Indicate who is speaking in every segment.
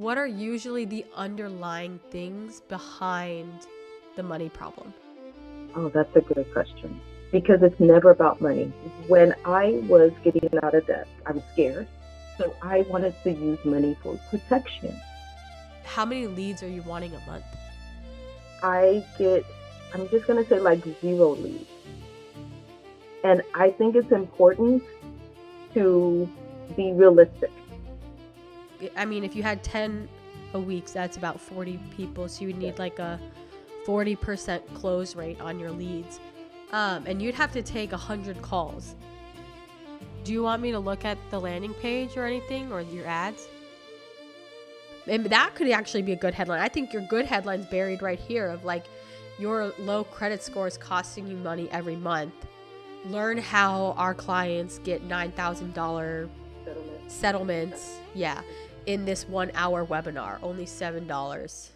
Speaker 1: what are usually the underlying things behind the money problem?
Speaker 2: Oh, that's a good question because it's never about money. When I was getting out of debt, I was scared. So I wanted to use money for protection.
Speaker 1: How many leads are you wanting a month?
Speaker 2: I get, I'm just going to say like zero leads. And I think it's important to be realistic.
Speaker 1: I mean, if you had 10 a week, that's about 40 people. So you would
Speaker 2: Yes.
Speaker 1: need like a 40% close rate on your leads. And you'd have to take 100 calls. Do you want me to look at the landing page or anything, or your ads? And that could actually be a good headline. I think your good headline's buried right here of like your low credit score is costing you money every month. Learn how our clients get $9,000
Speaker 2: Settlement.
Speaker 1: settlements. Yeah. In this 1 hour webinar, only $7.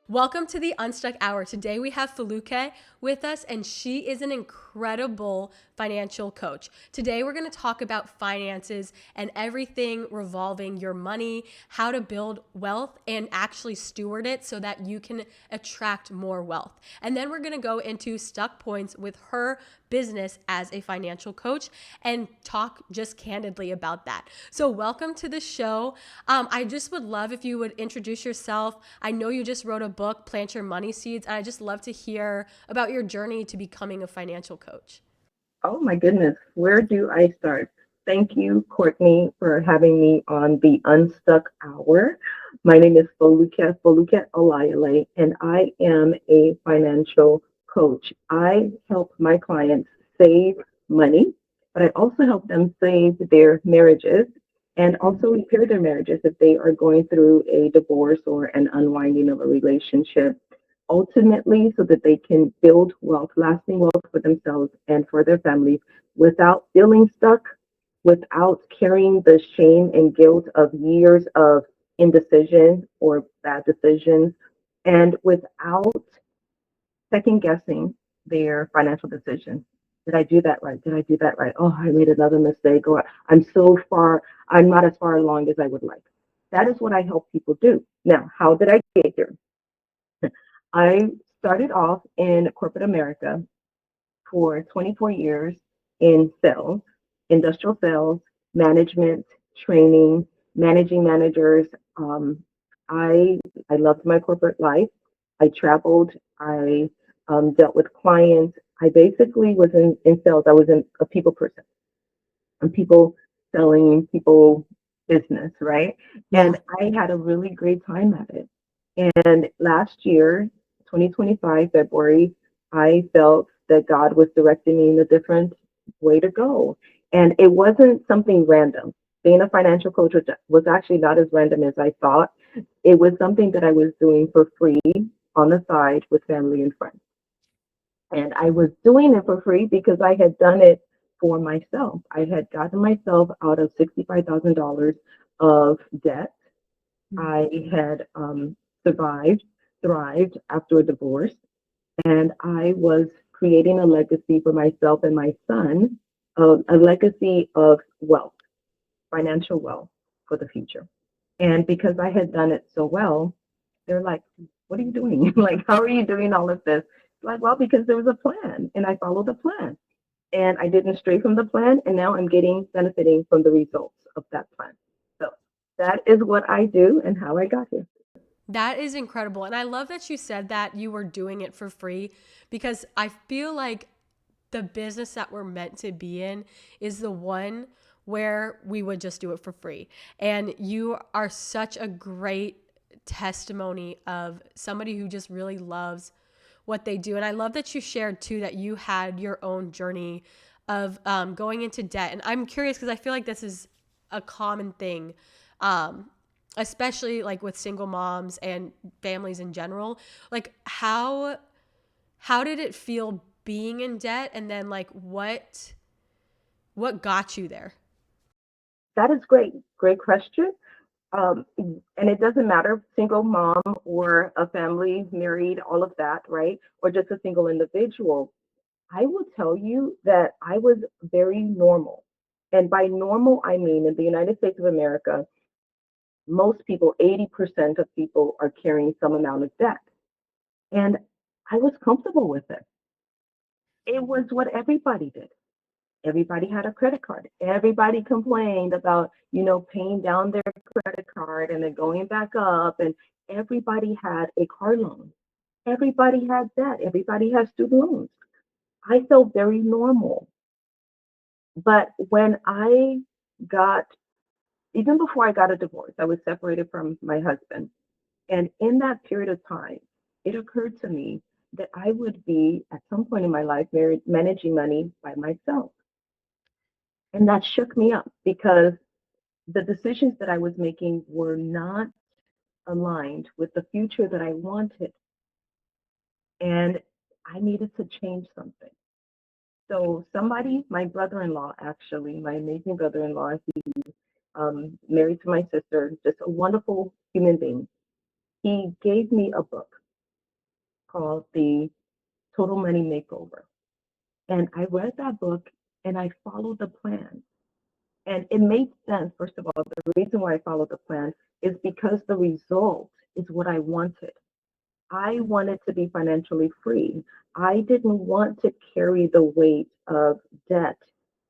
Speaker 1: Welcome to the Unstuck Hour. Today we have Foluke with us, and she is an incredible financial coach. Today we're going to talk about finances and everything revolving your money, how to build wealth and actually steward it so that you can attract more wealth. And then we're going to go into stuck points with her business as a financial coach and talk just candidly about that. So welcome to the show. I just would love if you would introduce yourself. I know you just wrote a book, Plant Your Money Seeds, and I just love to hear about your journey to becoming a financial coach.
Speaker 2: Oh my goodness, where do I start? Thank you, Courtney, for having me on the Unstuck Hour. My name is Foluke Olayale, and I am a financial coach. I help my clients save money, but I also help them save their marriages and also repair their marriages if they are going through a divorce or an unwinding of a relationship ultimately so that they can build wealth, lasting wealth for themselves and for their families without feeling stuck, without carrying the shame and guilt of years of indecision or bad decisions, and without second guessing their financial decisions. Did I do that right? Did I do that right? Oh, I made another mistake, or I'm not as far along as I would like. That is what I help people do. Now, how did I get here? I started off in corporate America for 24 years in sales, industrial sales, management, training, managing managers. Um, I I loved my corporate life. I traveled. I dealt with clients. I basically was in sales. I was a people person. I'm people selling, people business, right?
Speaker 1: Yeah.
Speaker 2: And I had a really great time at it. And last year, 2025, February, I felt that God was directing me in a different way to go. And it wasn't something random. Being a financial coach was actually not as random as I thought. It was something that I was doing for free on the side with family and friends. And I was doing it for free because I had done it for myself. I had gotten myself out of $65,000 of debt. I had survived, thrived after a divorce, and I was creating a legacy for myself and my son, a legacy of wealth, financial wealth for the future. And because I had done it so well, they're like, what are you doing? Like, how are you doing all of this? Like, well, because there was a plan and I followed the plan and I didn't stray from the plan. And now I'm benefiting from the results of that plan. So that is what I do and how I got here.
Speaker 1: That is incredible. And I love that you said that you were doing it for free because I feel like the business that we're meant to be in is the one where we would just do it for free. And you are such a great testimony of somebody who just really loves what they do. And I love that you shared too that you had your own journey of going into debt. And I'm curious because I feel like this is a common thing, um, especially like with single moms and families in general. Like how did it feel being in debt, and then like what got you there?
Speaker 2: That is great. Great question. And it doesn't matter, single mom or a family, married, all of that, right? Or just a single individual. I will tell you that I was very normal. And by normal, I mean in the United States of America, most people, 80% of people are carrying some amount of debt. And I was comfortable with it. It was what everybody did. Everybody had a credit card. Everybody complained about, paying down their credit card and then going back up. And everybody had a car loan. Everybody had debt. Everybody had student loans. I felt very normal. But when I got, even before I got a divorce, I was separated from my husband. And in that period of time, it occurred to me that I would be, at some point in my life, managing money by myself. And that shook me up because the decisions that I was making were not aligned with the future that I wanted. And I needed to change something. So somebody, my brother-in-law, actually, my amazing brother-in-law, married to my sister, just a wonderful human being. He gave me a book called The Total Money Makeover. And I read that book and I followed the plan. And it made sense. First of all, the reason why I followed the plan is because the result is what I wanted. I wanted to be financially free. I didn't want to carry the weight of debt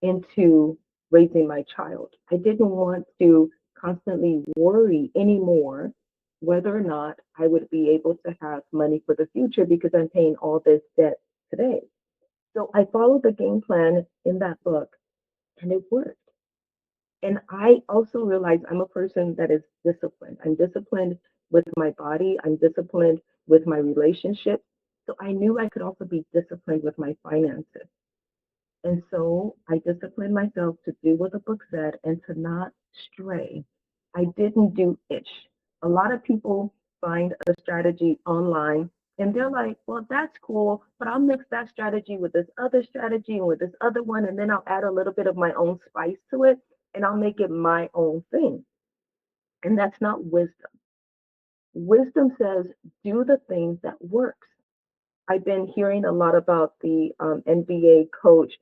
Speaker 2: into raising my child. I didn't want to constantly worry anymore whether or not I would be able to have money for the future because I'm paying all this debt today. So I followed the game plan in that book and it worked. And I also realized I'm a person that is disciplined. I'm disciplined with my body, I'm disciplined with my relationships. So I knew I could also be disciplined with my finances. And so I disciplined myself to do what the book said and to not stray. I didn't do ish. A lot of people find a strategy online and they're like, well, that's cool, but I'll mix that strategy with this other strategy and with this other one, and then I'll add a little bit of my own spice to it and I'll make it my own thing. And that's not wisdom. Wisdom says, do the things that works. I've been hearing a lot about the NBA coach,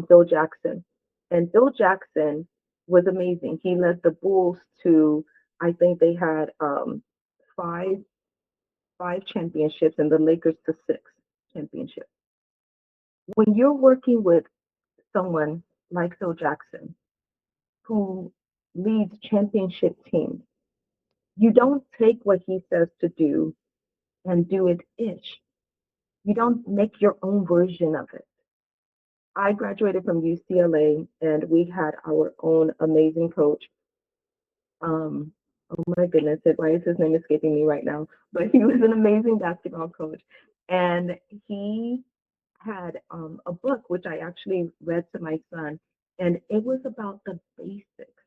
Speaker 2: Phil Jackson. And Phil Jackson was amazing. He led the Bulls to, I think they had five five championships and the Lakers to six championships. When you're working with someone like Phil Jackson, who leads championship teams, you don't take what he says to do and do it ish. You don't make your own version of it. I graduated from UCLA and we had our own amazing coach. Oh my goodness, why is his name escaping me right now? But he was an amazing basketball coach. And he had a book which I actually read to my son, and it was about the basics.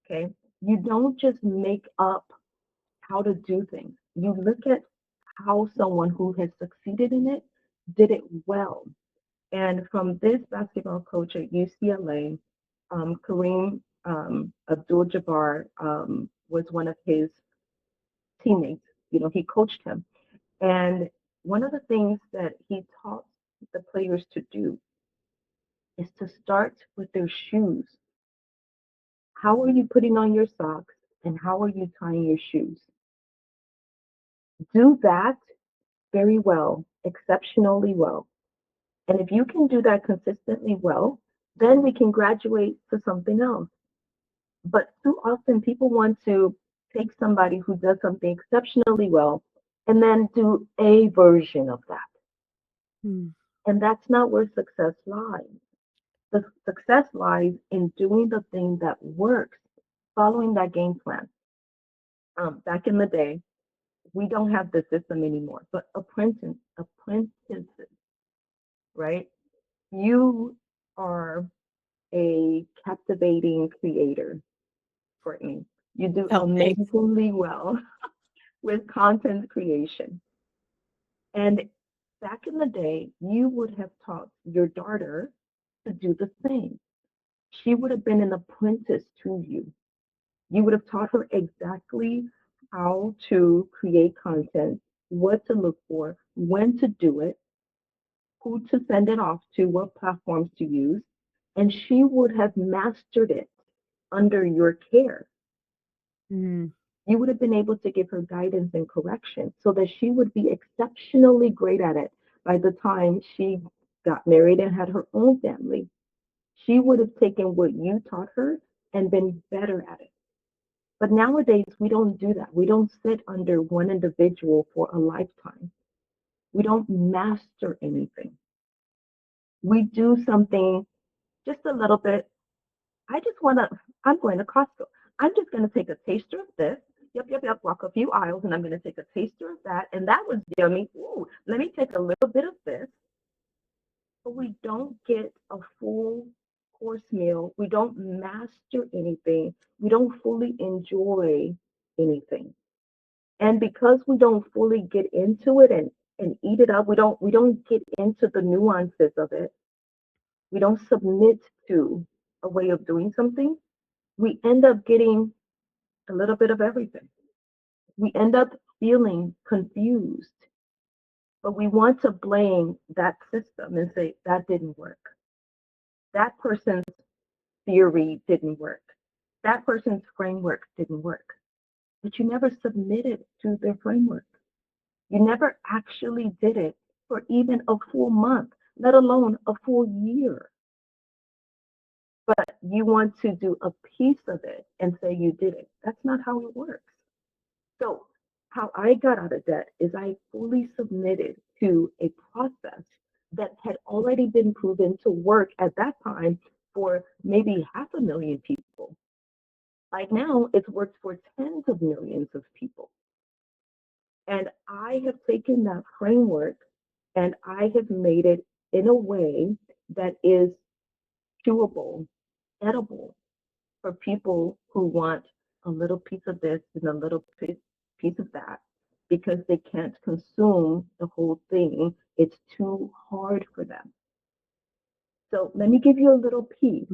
Speaker 2: Okay. You don't just make up how to do things, you look at how someone who has succeeded in it did it well. And from this basketball coach at UCLA, Kareem Abdul-Jabbar was one of his teammates. He coached him. And one of the things that he taught the players to do is to start with their shoes. How are you putting on your socks and how are you tying your shoes? Do that very well, exceptionally well. And if you can do that consistently well, then we can graduate to something else. But too often people want to take somebody who does something exceptionally well and then do a version of that.
Speaker 1: Hmm.
Speaker 2: And that's not where success lies. The success lies in doing the thing that works, following that game plan. Back in the day, we don't have the system anymore, but apprentices, right? You are a captivating creator, Courtney. You do
Speaker 1: Oh, thanks.
Speaker 2: amazingly well with content creation. And back in the day, you would have taught your daughter to do the same. She would have been an apprentice to you. You would have taught her exactly how to create content, what to look for, when to do it, who to send it off to, what platforms to use. and she would have mastered it under your care.
Speaker 1: Mm.
Speaker 2: You would have been able to give her guidance and correction so that she would be exceptionally great at it by the time she got married and had her own family. She would have taken what you taught her and been better at it. But nowadays, we don't do that. We don't sit under one individual for a lifetime. We don't master anything. We do something just a little bit. I just want to, I'm going to Costco. I'm just going to take a taster of this. Yep, yep, yep. Walk a few aisles and I'm going to take a taster of that. And that was yummy. Ooh, let me take a little bit of this. But we don't get a full course meal. We don't master anything. We don't fully enjoy anything. And because we don't fully get into it and eat it up, we don't get into the nuances of it. We don't submit to a way of doing something. We end up getting a little bit of everything. We end up feeling confused, but we want to blame that system and say that didn't work. That person's theory didn't work. That person's framework didn't work. But you never submitted to their framework. You never actually did it for even a full month, let alone a full year. But you want to do a piece of it and say you did it. That's not how it works. So, how I got out of debt is I fully submitted to a process that had already been proven to work at that time for maybe 500,000 people. Like now, it's worked for tens of millions of people. And I have taken that framework and I have made it in a way that is chewable, edible for people who want a little piece of this and a little piece of that because they can't consume the whole thing. It's too hard for them. So let me give you a little piece.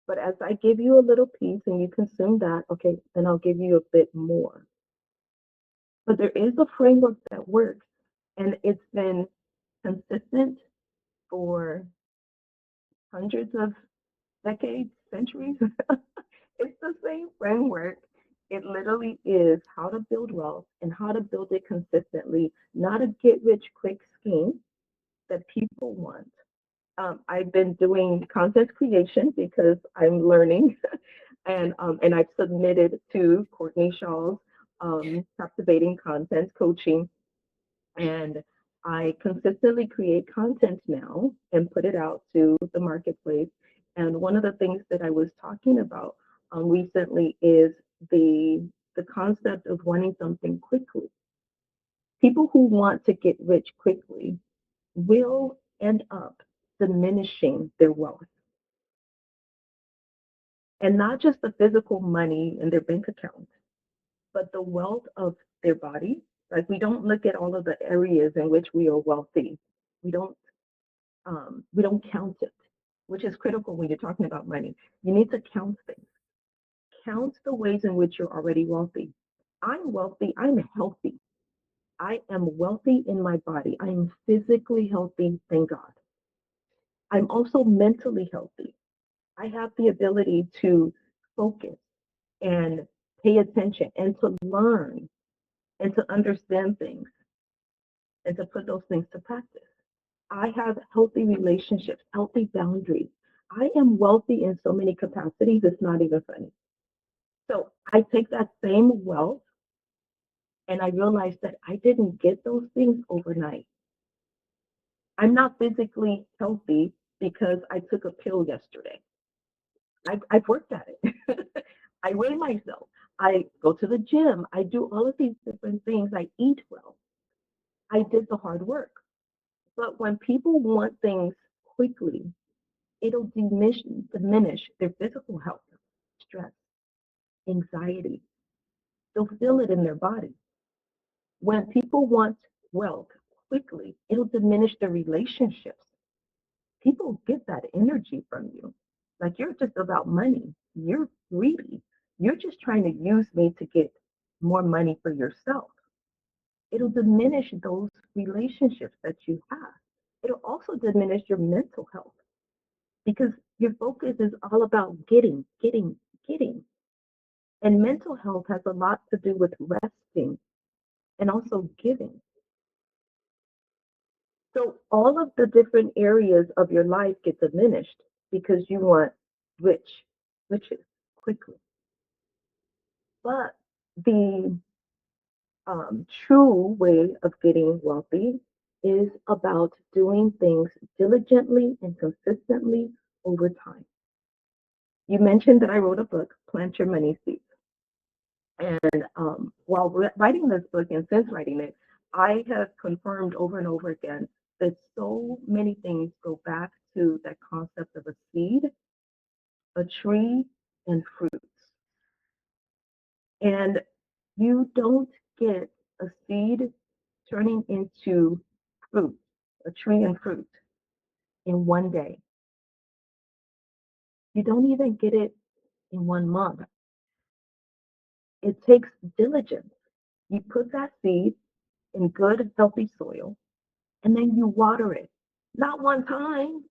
Speaker 2: But as I give you a little piece and you consume that, okay, then I'll give you a bit more. But there is a framework that works and it's been consistent for hundreds of decades, centuries. It's the same framework. It literally is how to build wealth and how to build it consistently, not a get rich quick scheme that people want. I've been doing content creation because I'm learning, and I've submitted to Courtney Shaw's captivating content coaching, and I consistently create content now and put it out to the marketplace. And one of the things that I was talking about recently is the concept of wanting something quickly. People who want to get rich quickly will end up diminishing their wealth, and not just the physical money in their bank account, but the wealth of their body. Like we don't look at all of the areas in which we are wealthy. We don't we don't count it, which is critical when you're talking about money. You need to count things. Count the ways in which you're already wealthy. I'm wealthy. I'm healthy. I am wealthy in my body. I am physically healthy, thank God. I'm also mentally healthy. I have the ability to focus and pay attention and to learn and to understand things and to put those things to practice. I have healthy relationships, healthy boundaries. I am wealthy in so many capacities, it's not even funny. So I take that same wealth and I realize that I didn't get those things overnight. I'm not physically healthy because I took a pill yesterday. I've worked at it. I weigh myself. I go to the gym. I do all of these different things. I eat well. I did the hard work. But when people want things quickly, it'll diminish their physical health, stress, anxiety. They'll feel it in their body. When people want wealth quickly, it'll diminish their relationships. People get that energy from you. Like you're just about money. You're greedy. You're just trying to use me to get more money for yourself. It'll diminish those relationships that you have. It'll also diminish your mental health because your focus is all about getting, getting, getting. And mental health has a lot to do with resting and also giving. So all of the different areas of your life get diminished because you want rich, riches quickly. But the true way of getting wealthy is about doing things diligently and consistently over time. You mentioned that I wrote a book, Plant Your Money Seeds. And while writing this book and since writing it, I have confirmed over and over again that so many things go back to that concept of a seed, a tree, and fruits. And you don't get a seed turning into fruit, a tree and fruit in one day. You don't even get it in 1 month. It takes diligence. You put that seed in good, healthy soil, and then you water it. Not one time.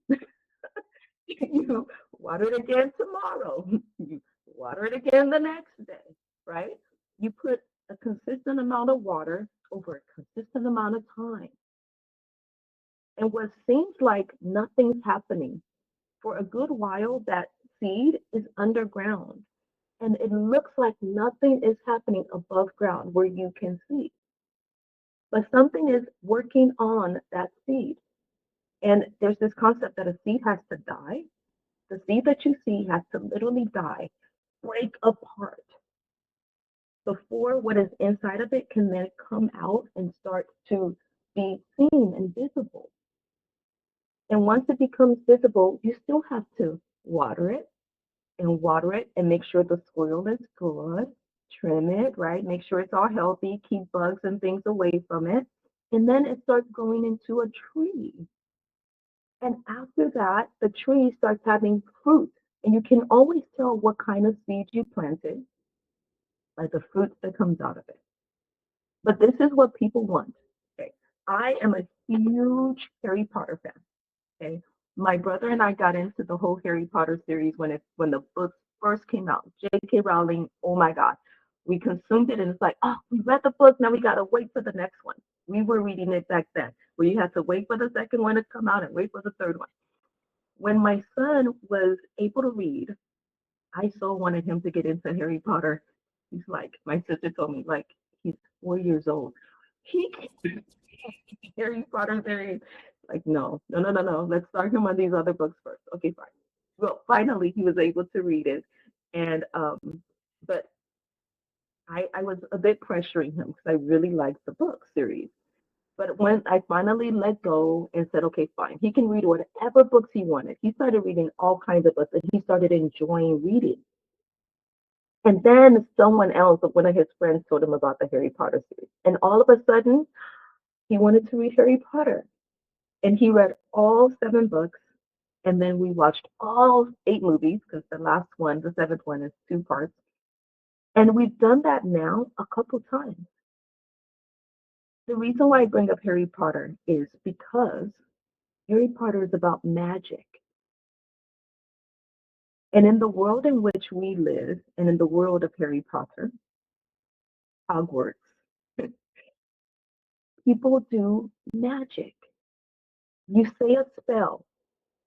Speaker 2: You water it again tomorrow. You water it again the next day, right? You put a consistent amount of water over a consistent amount of time. And what seems like nothing's happening, for a good while, that seed is underground. And it looks like nothing is happening above ground where you can see. But something is working on that seed. And there's this concept that a seed has to die. The seed that you see has to literally die, break apart before what is inside of it can then come out and start to be seen and visible. And once it becomes visible, you still have to water it and make sure the soil is good, trim it, right? Make sure it's all healthy, keep bugs and things away from it. And then it starts growing into a tree. And after that, the tree starts having fruit. And you can always tell what kind of seed you planted by the fruit that comes out of it. But this is what people want. Okay. I am a huge Harry Potter fan. Okay. My brother and I got into the whole Harry Potter series when the books first came out. J.K. Rowling, oh my God. We consumed it and it's like, oh, we read the book, now we gotta wait for the next one. We were reading it back then, where you had to wait for the second one to come out and wait for the third one. When my son was able to read, I so wanted him to get into Harry Potter. He's like, my sister told me, like, he's 4 years old. He can Harry Potter series. Like, no, no, no, no, no. Let's start him on these other books first. Okay, fine. Well, finally, he was able to read it. And, but I was a bit pressuring him because I really liked the book series. But when I finally let go and said, okay, fine, he can read whatever books he wanted, he started reading all kinds of books and he started enjoying reading. And then someone else, one of his friends, told him about the Harry Potter series. And all of a sudden, he wanted to read Harry Potter. And he read all 7 books. And then we watched all 8 movies because the last one, the seventh one, is 2 parts. And we've done that now a couple times. The reason why I bring up Harry Potter is because Harry Potter is about magic. And in the world in which we live, and in the world of Harry Potter, Hogwarts, people do magic. You say a spell,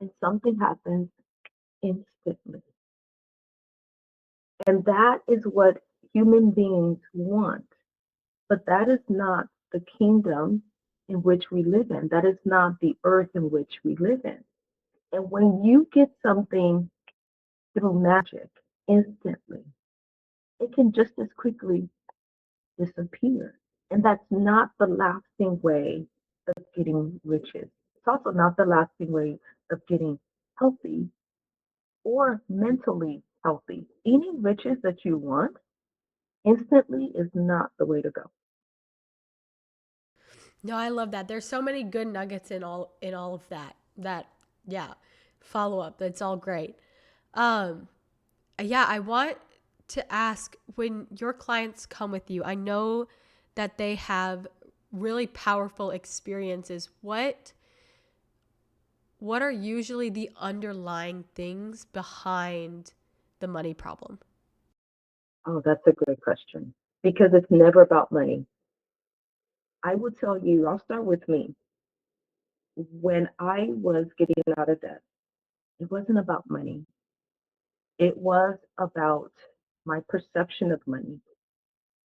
Speaker 2: and something happens instantly. And that is what human beings want. But that is not the kingdom in which we live in. That is not the earth in which we live in. And when you get something through magic instantly, it can just as quickly disappear. And that's not the lasting way of getting riches. It's also not the lasting way of getting healthy or mentally healthy. Any riches that you want instantly is not the way to go.
Speaker 1: No, I love that. There's so many good nuggets in all of that. Yeah, follow up. That's all great. Um, yeah, I want to ask, when your clients come with you, I know that they have really powerful experiences. what are usually the underlying things behind the money problem?
Speaker 2: Oh, that's a great question because it's never about money. I will tell you, I'll start with me. When I was getting out of debt, it wasn't about money. It was about my perception of money,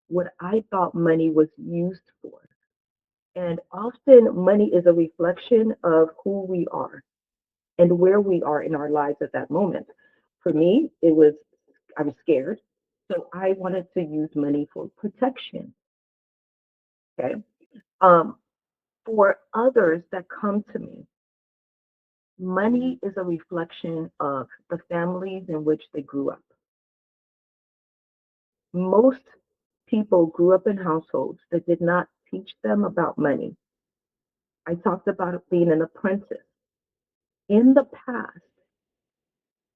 Speaker 2: what I thought money was used for. And often money is a reflection of who we are and where we are in our lives at that moment. For me, I was scared. So I wanted to use money for protection. Okay. Um, for others that come to me, money is a reflection of the families in which they grew up. Most people grew up in households that did not teach them about money. I talked about being an apprentice. In the past,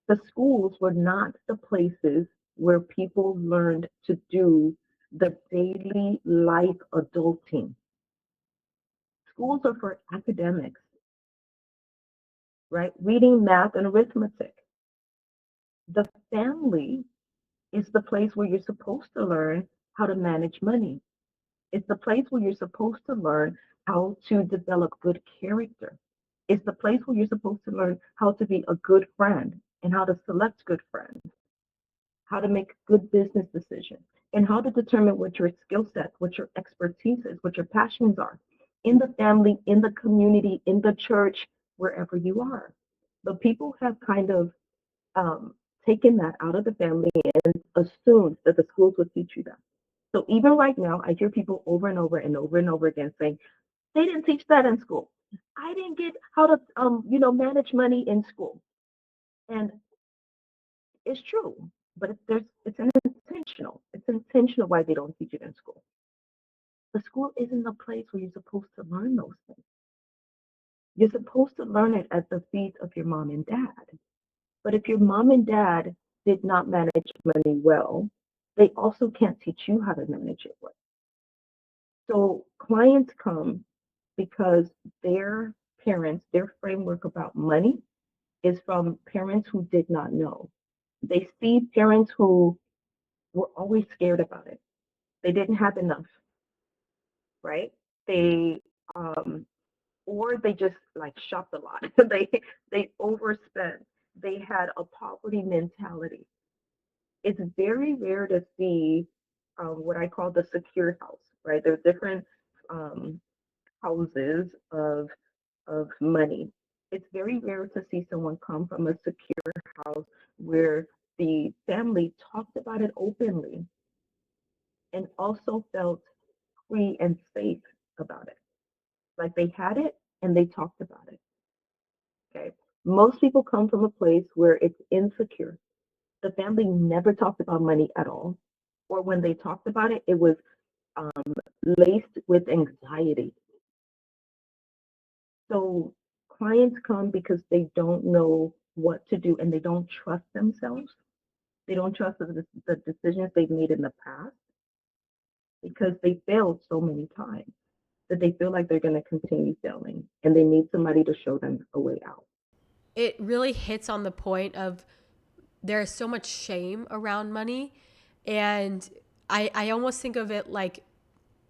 Speaker 2: the schools were not the places where people learned to do the daily life adulting. Schools are for academics, right? Reading, math, and arithmetic. The family is the place where you're supposed to learn how to manage money. It's the place where you're supposed to learn how to develop good character. It's the place where you're supposed to learn how to be a good friend and how to select good friends, how to make good business decisions, and how to determine what your skill set, what your expertise is, what your passions are in the family, in the community, in the church, wherever you are. But people have kind of um, taken that out of the family and assumed that the schools would teach you that. So even right now, I hear people over and over and over and over again saying, they didn't teach that in school. I didn't get how to, manage money in school. And it's true, but it's intentional. It's intentional why they don't teach it in school. The school isn't the place where you're supposed to learn those things. You're supposed to learn it at the feet of your mom and dad. But if your mom and dad did not manage money well, they also can't teach you how to manage it well. So clients come because their parents, their framework about money is from parents who did not know. They see parents who were always scared about it. They didn't have enough, right? They um or they just like shopped a lot. they overspent. They had a poverty mentality. It's very rare to see what I call the secure house, right? There's different um, houses of money. It's very rare to see someone come from a secure house where the family talked about it openly and also felt free and safe about it. Like they had it and they talked about it. Okay. Most people come from a place where it's insecure. The family never talked about money at all. Or when they talked about it, it was laced with anxiety. So clients come because they don't know what to do and they don't trust themselves. They don't trust the decisions they've made in the past because they failed so many times that they feel like they're going to continue failing and they need somebody to show them a way out.
Speaker 1: It really hits on the point of there's so much shame around money. And I almost think of it like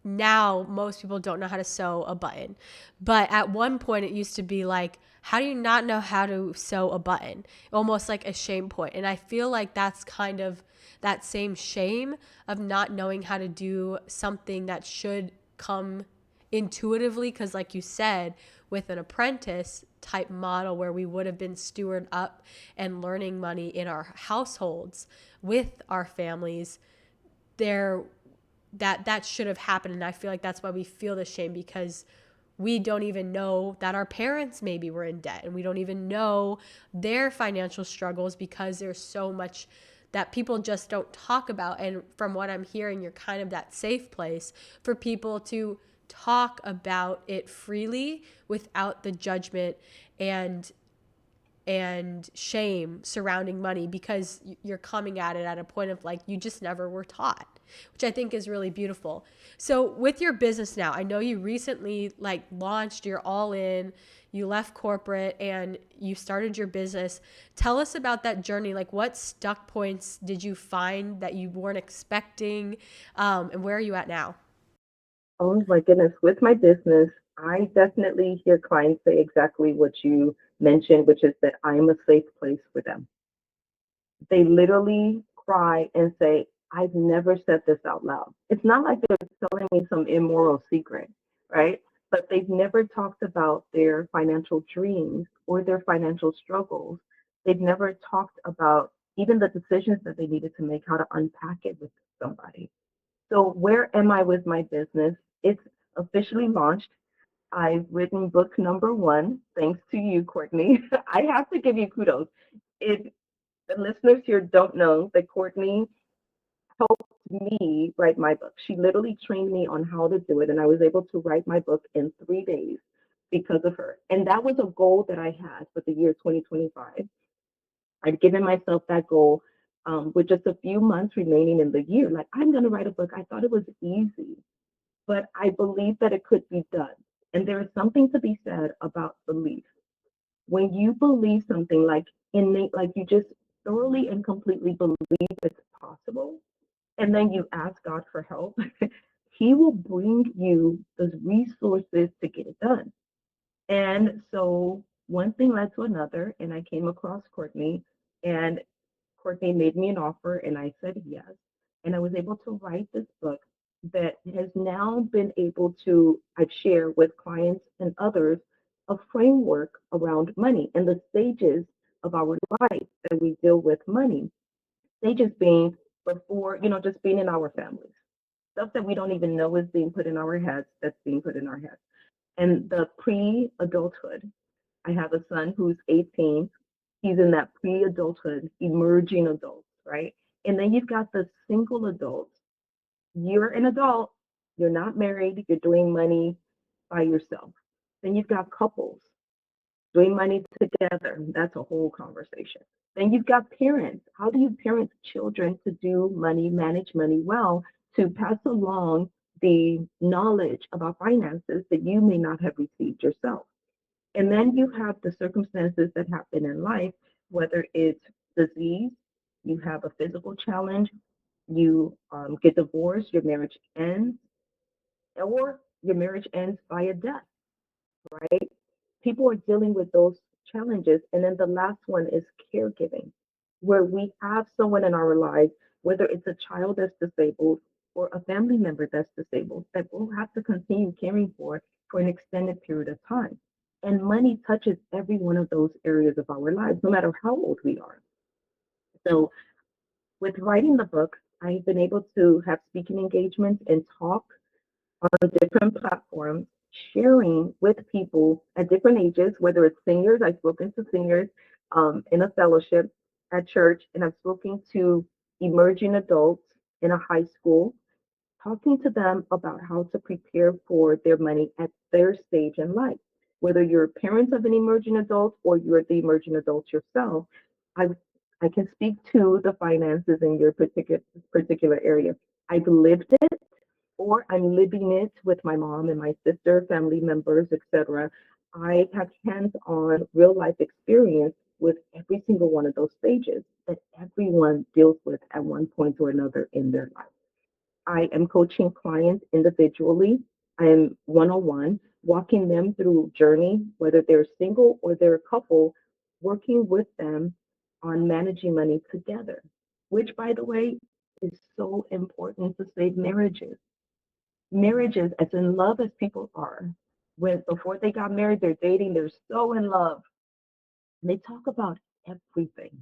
Speaker 1: now most people don't know how to sew a button. But at one point it used to be like, how do you not know how to sew a button? Almost like a shame point. And I feel like that's kind of that same shame of not knowing how to do something that should come intuitively. Because like you said, with an apprentice type model where we would have been steward up and learning money in our households with our families, there that should have happened. And I feel like that's why we feel the shame, because we don't even know that our parents maybe were in debt and we don't even know their financial struggles because there's so much that people just don't talk about. And from what I'm hearing, you're kind of that safe place for people to talk about it freely without the judgment. And and shame surrounding money because you're coming at it at a point of like you just never were taught, which I think is really beautiful. So with your business now, I know you recently like launched, you're all in, you left corporate and you started your business. Tell us about that journey. Like what stuck points did you find that you weren't expecting? And where are you at now?
Speaker 2: Oh my goodness, with my business, I definitely hear clients say exactly what you mentioned, which is that I'm a safe place for them. They literally cry and say, I've never said this out loud. It's not like they're telling me some immoral secret, right? But they've never talked about their financial dreams or their financial struggles. They've never talked about even the decisions that they needed to make, how to unpack it with somebody. So, where am I with my business? It's officially launched. I've written book number one, thanks to you, Courtney. I have to give you kudos. It the listeners here don't know that Courtney helped me write my book. She literally trained me on how to do it, and I was able to write my book in 3 days because of her. And that was a goal that I had for the year 2025. I'd given myself that goal with just a few months remaining in the year. Like, I'm going to write a book. I thought it was easy, but I believe that it could be done. And there is something to be said about belief. When you believe something like innate, like you just thoroughly and completely believe it's possible, and then you ask God for help, He will bring you those resources to get it done. And so one thing led to another, and I came across Courtney, and Courtney made me an offer, and I said yes. And I was able to write this book that has now been able to I've share with clients and others a framework around money and the stages of our life that we deal with money. Stages being before, just being in our families. Stuff that we don't even know is being put in our heads, that's being put in our heads. And the pre adulthood. I have a son who's 18. He's in that pre adulthood, emerging adults, right? And then you've got the single adults. You're an adult, you're not married, you're doing money by yourself. Then you've got couples doing money together. That's a whole conversation. Then you've got parents. How do you parent children to do money, manage money well, to pass along the knowledge about finances that you may not have received yourself? And then you have the circumstances that happen in life, whether it's disease, you have a physical challenge, you get divorced, your marriage ends, or your marriage ends by a death, right? People are dealing with those challenges. And then the last one is caregiving, where we have someone in our lives, whether it's a child that's disabled or a family member that's disabled, that we'll have to continue caring for an extended period of time. And money touches every one of those areas of our lives, no matter how old we are. So, with writing the book, I've been able to have speaking engagements and talk on different platforms, sharing with people at different ages, whether it's seniors, I've spoken to seniors in a fellowship at church, and I've spoken to emerging adults in a high school, talking to them about how to prepare for their money at their stage in life. Whether you're parents of an emerging adult or you're the emerging adult yourself, I I can speak to the finances in your particular area. I've lived it or I'm living it with my mom and my sister, family members, etc. I have hands-on real life experience with every single one of those stages that everyone deals with at one point or another in their life. I am coaching clients individually. I am one-on-one, walking them through journey, whether they're single or they're a couple, working with them on managing money together, which, by the way, is so important to save marriages as in love as people are, when before they got married, they're dating, they're so in love. And they talk about everything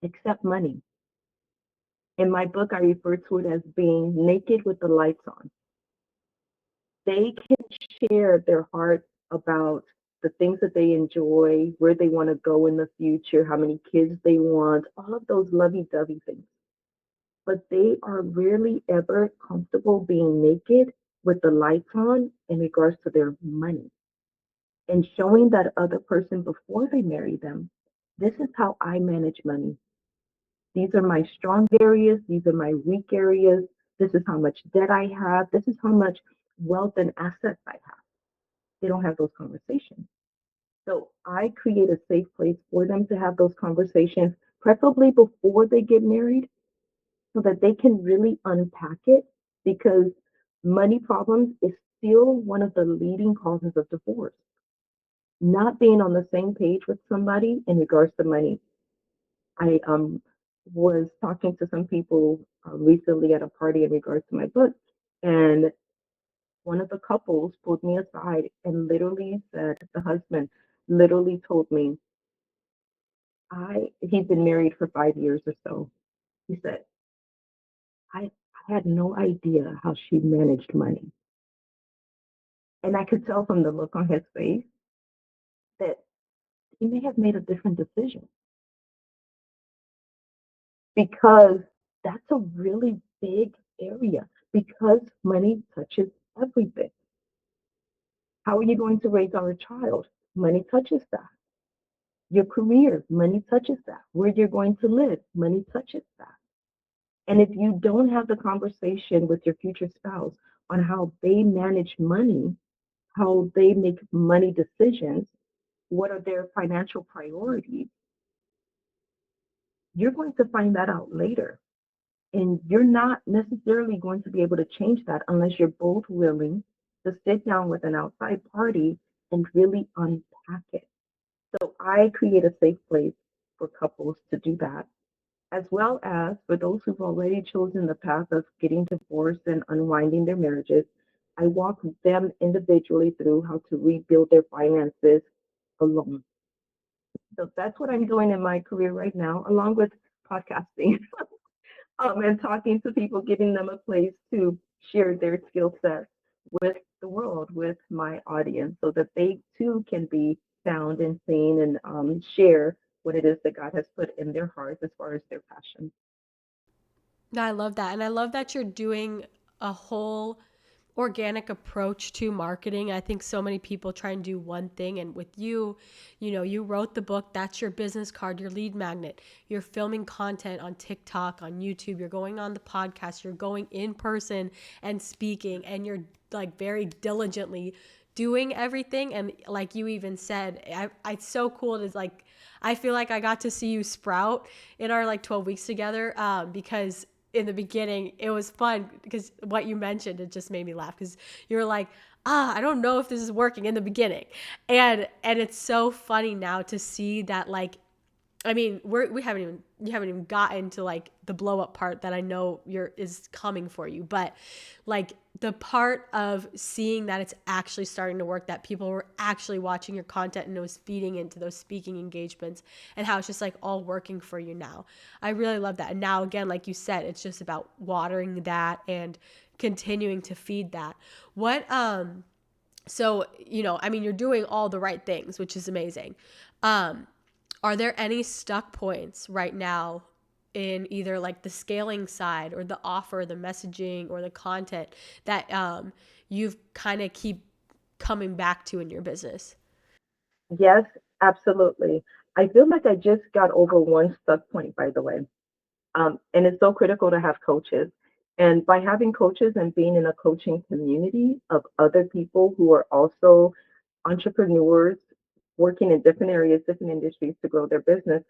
Speaker 2: except money. In my book, I refer to it as being naked with the lights on. They can share their heart about the things that they enjoy, where they want to go in the future, how many kids they want, all of those lovey dovey things. But they are rarely ever comfortable being naked with the lights on in regards to their money. and showing that other person before they marry them, this is how I manage money. These are my strong areas. These are my weak areas. This is how much debt I have. This is how much wealth and assets I have. They don't have those conversations. So I create a safe place for them to have those conversations, preferably before they get married, so that they can really unpack it, because money problems is still one of the leading causes of divorce. Not being on the same page with somebody in regards to money. I was talking to some people recently at a party in regards to my book, and one of the couples pulled me aside and literally said, the husband literally told me, he'd been married for 5 years or so. He said, I had no idea how she managed money. And I could tell from the look on his face that he may have made a different decision, because that's a really big area, because money touches everything. How are you going to raise our child? Money touches that. Your career, money touches that. Where you're going to live, money touches that. And if you don't have the conversation with your future spouse on how they manage money, how they make money decisions, what are their financial priorities, you're going to find that out later. And you're not necessarily going to be able to change that unless you're both willing to sit down with an outside party and really unpack it. So I create a safe place for couples to do that, as well as for those who've already chosen the path of getting divorced and unwinding their marriages. I walk them individually through how to rebuild their finances alone. So that's what I'm doing in my career right now, along with podcasting, and talking to people, giving them a place to share their skill sets with the world, with my audience, so that they too can be found and seen, and share what it is that God has put in their hearts as far as their passion.
Speaker 1: No, I love that. And I love that you're doing a whole organic approach to marketing. I think so many people try and do one thing. And with you, you wrote the book, that's your business card, your lead magnet. You're filming content on TikTok, on YouTube. You're going on the podcast. You're going in person and speaking. And you're like very diligently doing everything. And like you even said, it's so cool to like, I feel like I got to see you sprout in our like 12 weeks together, because in the beginning it was fun, because what you mentioned, it just made me laugh, because you were like, I don't know if this is working in the beginning, and it's so funny now to see that, like, I mean, we haven't even you haven't even gotten to like the blow up part that I know is coming for you, but like the part of seeing that it's actually starting to work, that people were actually watching your content and it was feeding into those speaking engagements, and how it's just like all working for you now. I really love that. And now again, like you said, it's just about watering that and continuing to feed that. What so, I mean, you're doing all the right things, which is amazing. Um, are there any stuck points right now in either like the scaling side or the offer, the messaging, or the content that you've kind of keep coming back to in your business?
Speaker 2: Yes, absolutely. I feel like I just got over one stuck point, by the way. And it's so critical to have coaches. And by having coaches and being in a coaching community of other people who are also entrepreneurs working in different areas, different industries to grow their business,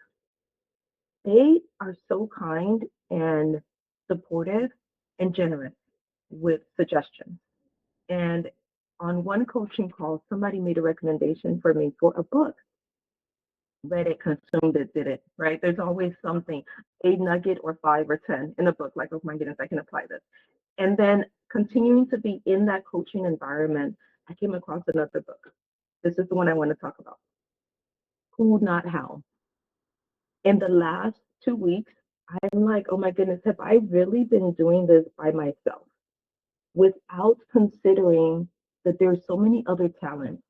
Speaker 2: they are so kind and supportive and generous with suggestions. And on one coaching call, somebody made a recommendation for me for a book. Read it, consumed it, did it, right? There's always something, a nugget or five or 10 in a book, like, oh my goodness, I can apply this. And then continuing to be in that coaching environment, I came across another book. This is the one I want to talk about. Who, Not How. In the last 2 weeks, I'm like, oh my goodness, have I really been doing this by myself without considering that there's so many other talents?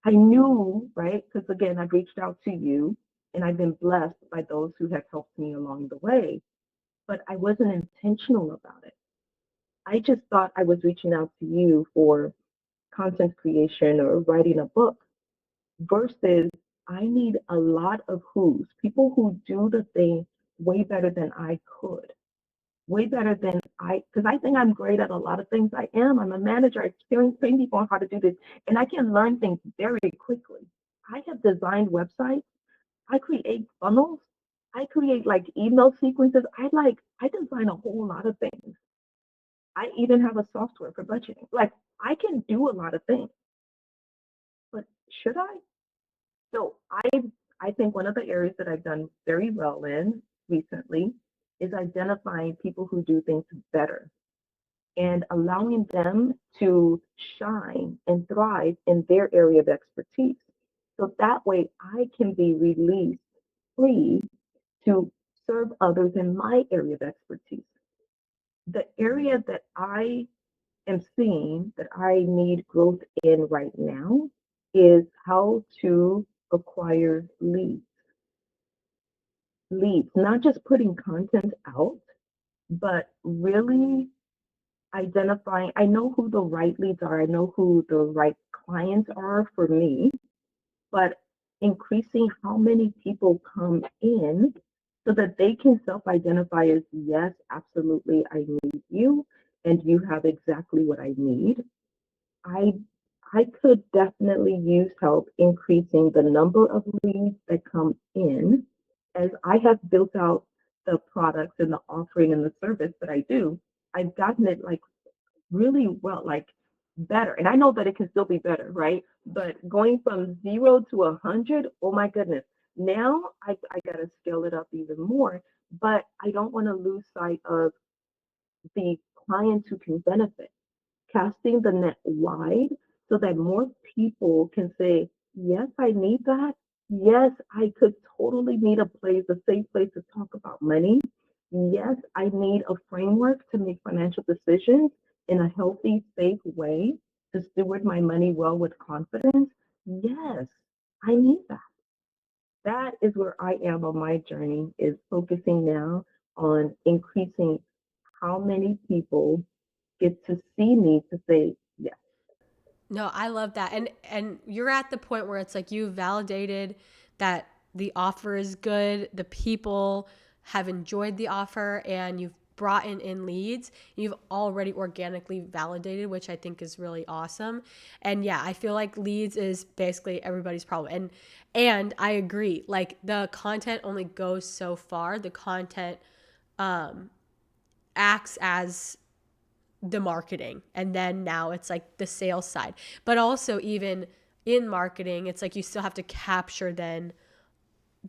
Speaker 2: I knew, right? Because again, I've reached out to you and I've been blessed by those who have helped me along the way, but I wasn't intentional about it. I just thought I was reaching out to you for content creation or writing a book versus I need a lot of who's, people who do the thing way better than I could, way better than because I think I'm great at a lot of things. I am. I'm a manager. I train people on how to do this, and I can learn things very quickly. I have designed websites. I create funnels. I create like email sequences. I design a whole lot of things. I even have a software for budgeting. Like I can do a lot of things, but should I? So I think one of the areas that I've done very well in recently is identifying people who do things better and allowing them to shine and thrive in their area of expertise. So that way I can be released free to serve others in my area of expertise. The area that I am seeing that I need growth in right now is how to acquire leads, not just putting content out, but really identifying. I know who the right leads are, I know who the right clients are for me, but increasing how many people come in so that they can self identify as, yes, absolutely, I need you, and you have exactly what I need. I I could definitely use help increasing the number of leads that come in as I have built out the products and the offering and the service that I do. I've gotten it like really well, like better. And I know that it can still be better, right? But going from 0 to 100, oh my goodness. Now I got to scale it up even more. But I don't want to lose sight of the clients who can benefit, casting the net wide so that more people can say, yes, I need that. Yes, I could totally need a safe place to talk about money. Yes, I need a framework to make financial decisions in a healthy, safe way to steward my money well with confidence. Yes, I need that. That is where I am on my journey, is focusing now on increasing how many people get to see me to say, yes.
Speaker 1: No, I love that. And you're at the point where it's like you validated that the offer is good, the people have enjoyed the offer, and you've brought in leads. You've already organically validated, which I think is really awesome. And yeah, I feel like leads is basically everybody's problem. And I agree. Like the content only goes so far. The content um acts as the marketing, and then now it's like the sales side, but also even in marketing it's like you still have to capture then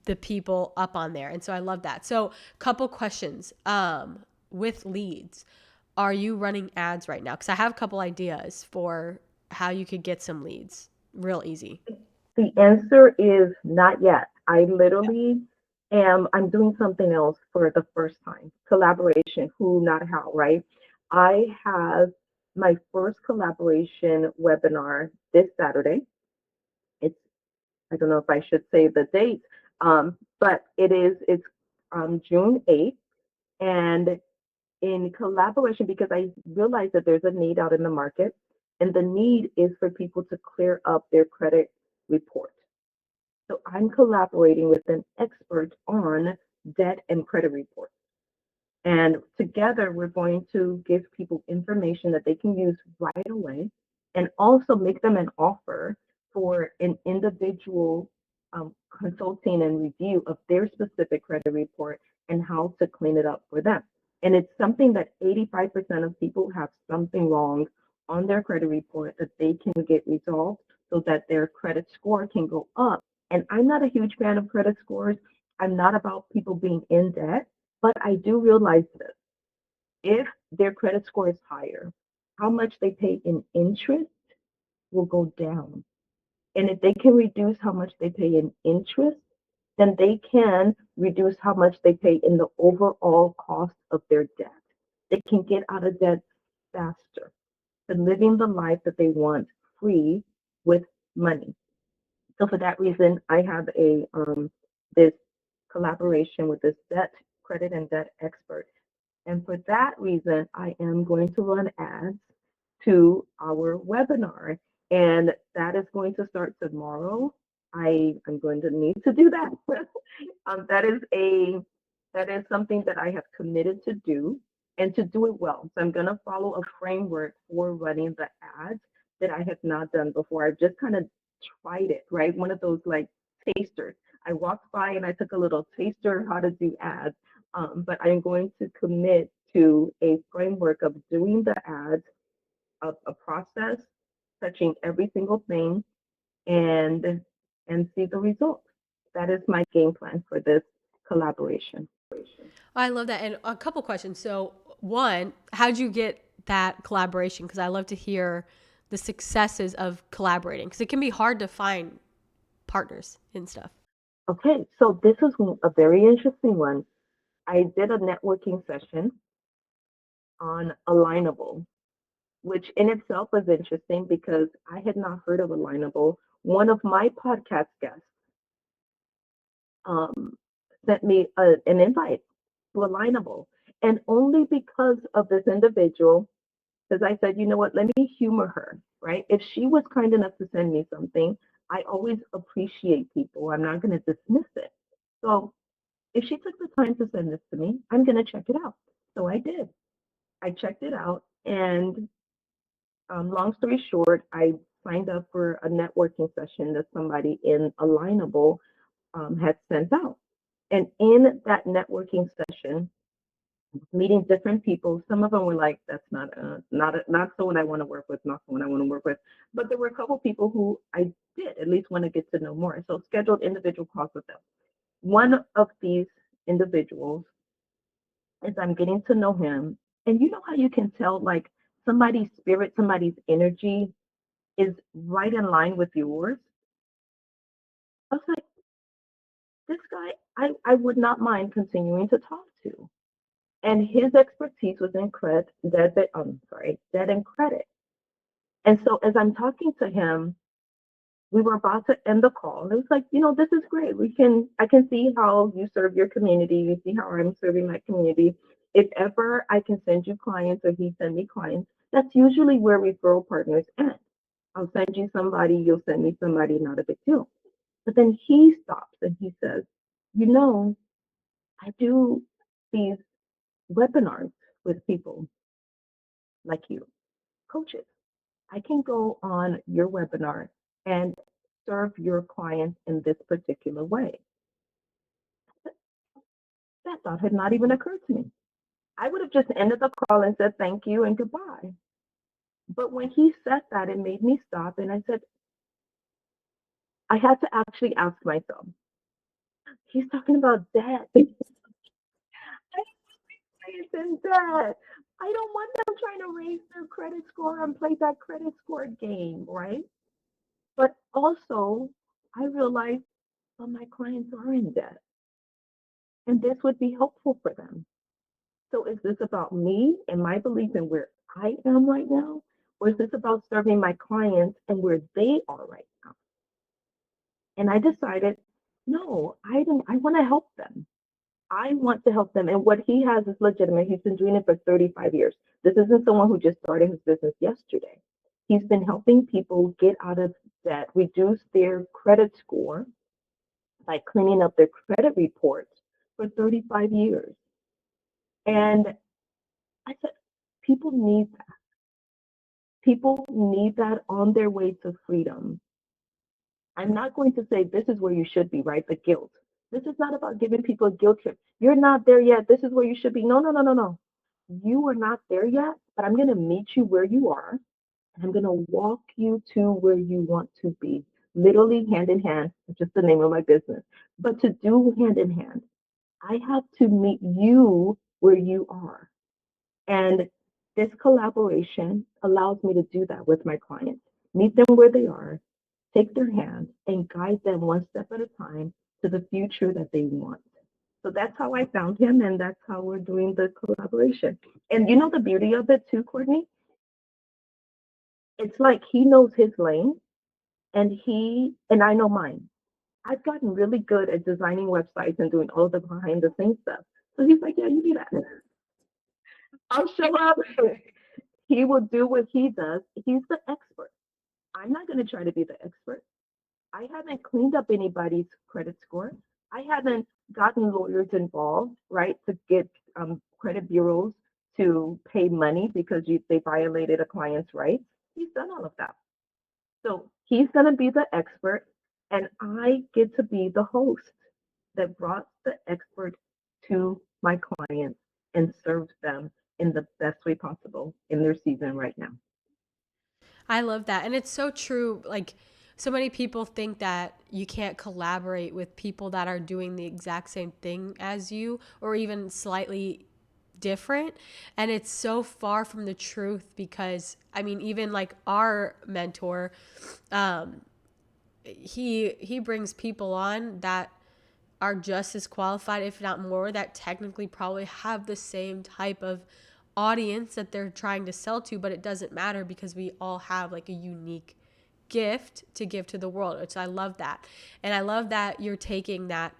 Speaker 1: the people up on there. And so I love that. So couple questions with leads, are you running ads right now? Because I have a couple ideas for how you could get some leads real easy.
Speaker 2: The answer is not yet. I literally I'm doing something else for the first time. Collaboration, who, not how, right? I have my first collaboration webinar this Saturday. It's, I don't know if I should say the date, but it's June 8th. And in collaboration, because I realize that there's a need out in the market, and the need is for people to clear up their credit report. So I'm collaborating with an expert on debt and credit reports. And together, we're going to give people information that they can use right away and also make them an offer for an individual consulting and review of their specific credit report and how to clean it up for them. And it's something that 85% of people have something wrong on their credit report that they can get resolved so that their credit score can go up. And I'm not a huge fan of credit scores. I'm not about people being in debt, but I do realize this. If their credit score is higher, how much they pay in interest will go down. And if they can reduce how much they pay in interest, then they can reduce how much they pay in the overall cost of their debt. They can get out of debt faster than living the life that they want free with money. So for that reason, I have a this collaboration with this debt, credit, and debt expert. And for that reason, I am going to run ads to our webinar. and that is going to start tomorrow. I am going to need to do that. That is something that I have committed to do and to do it well. So I'm going to follow a framework for running the ads that I have not done before. I've just kind of tried it, right? One of those like tasters. I walked by and I took a little taster how to do ads. But I'm going to commit to a framework of doing the ads, of a process, touching every single thing, and see the results. That is my game plan for this collaboration.
Speaker 1: I love that. And a couple questions. So, one, how'd you get that collaboration? Because I love to hear the successes of collaborating because it can be hard to find partners and stuff.
Speaker 2: Okay, so this is a very interesting one. I did a networking session on Alignable, which in itself was interesting because I had not heard of Alignable. One of my podcast guests um, sent me an invite to Alignable, and only because of this individual, because I said, you know what, let me humor her, right? If she was kind enough to send me something, I always appreciate people. I'm not going to dismiss it. So if she took the time to send this to me, I'm going to check it out. So I did. I checked it out. And long story short, I signed up for a networking session that somebody in Alignable had sent out. And in that networking session, meeting different people. Some of them were like, "That's not someone I want to work with, not someone I want to work with." But there were a couple people who I did at least want to get to know more. So scheduled individual calls with them. One of these individuals, as I'm getting to know him, and you know how you can tell like somebody's spirit, somebody's energy is right in line with yours. I was like, this guy, I would not mind continuing to talk to. And his expertise was in credit, debit, debt and credit. And so as I'm talking to him, we were about to end the call. And it was like, this is great. I can see how you serve your community. You see how I'm serving my community. If ever I can send you clients or he send me clients, that's usually where referral partners end. I'll send you somebody, you'll send me somebody, not a big deal. But then he stops and he says, you know, I do these webinars with people like you, coaches. I can go on your webinar and serve your clients in this particular way. That thought had not even occurred to me. I would have just ended the call and said thank you and goodbye. But when he said that, it made me stop and I said, I had to actually ask myself, he's talking about debt. It's in debt. I don't want them trying to raise their credit score and play that credit score game, right? But also, I realized, well, my clients are in debt and this would be helpful for them. So is this about me and my belief in where I am right now? Or is this about serving my clients and where they are right now? And I decided, no, I want to help them. I want to help them. And what he has is legitimate. He's been doing it for 35 years. This isn't someone who just started his business yesterday. He's been helping people get out of debt, reduce their credit score by cleaning up their credit reports for 35 years. And I said, people need that. People need that on their way to freedom. I'm not going to say this is where you should be, right? The guilt. This is not about giving people a guilt trip. You're not there yet. This is where you should be. No, no, no, no, no. You are not there yet, but I'm going to meet you where you are. And I'm going to walk you to where you want to be. Literally hand in hand, which is the name of my business. But to do hand in hand, I have to meet you where you are. And this collaboration allows me to do that with my clients, meet them where they are, take their hand, and guide them one step at a time to the future that they want. So that's how I found him, and that's how we're doing the collaboration. And you know the beauty of it too, Courtney? It's like he knows his lane, and I know mine. I've gotten really good at designing websites and doing all the behind the scenes stuff. So he's like, yeah, you do that. I'll show up. He will do what he does. He's the expert. I'm not going to try to be the expert. I haven't cleaned up anybody's credit score. I haven't gotten lawyers involved, right, to get credit bureaus to pay money because they violated a client's rights. He's done all of that. So he's going to be the expert, and I get to be the host that brought the expert to my clients and serves them in the best way possible in their season right now.
Speaker 1: I love that. And it's so true. Like, so many people think that you can't collaborate with people that are doing the exact same thing as you or even slightly different. And it's so far from the truth because, I mean, even like our mentor, um, he brings people on that are just as qualified, if not more, that technically probably have the same type of audience that they're trying to sell to, but it doesn't matter because we all have like a unique gift to give to the world. Which I love that. And I love that you're taking that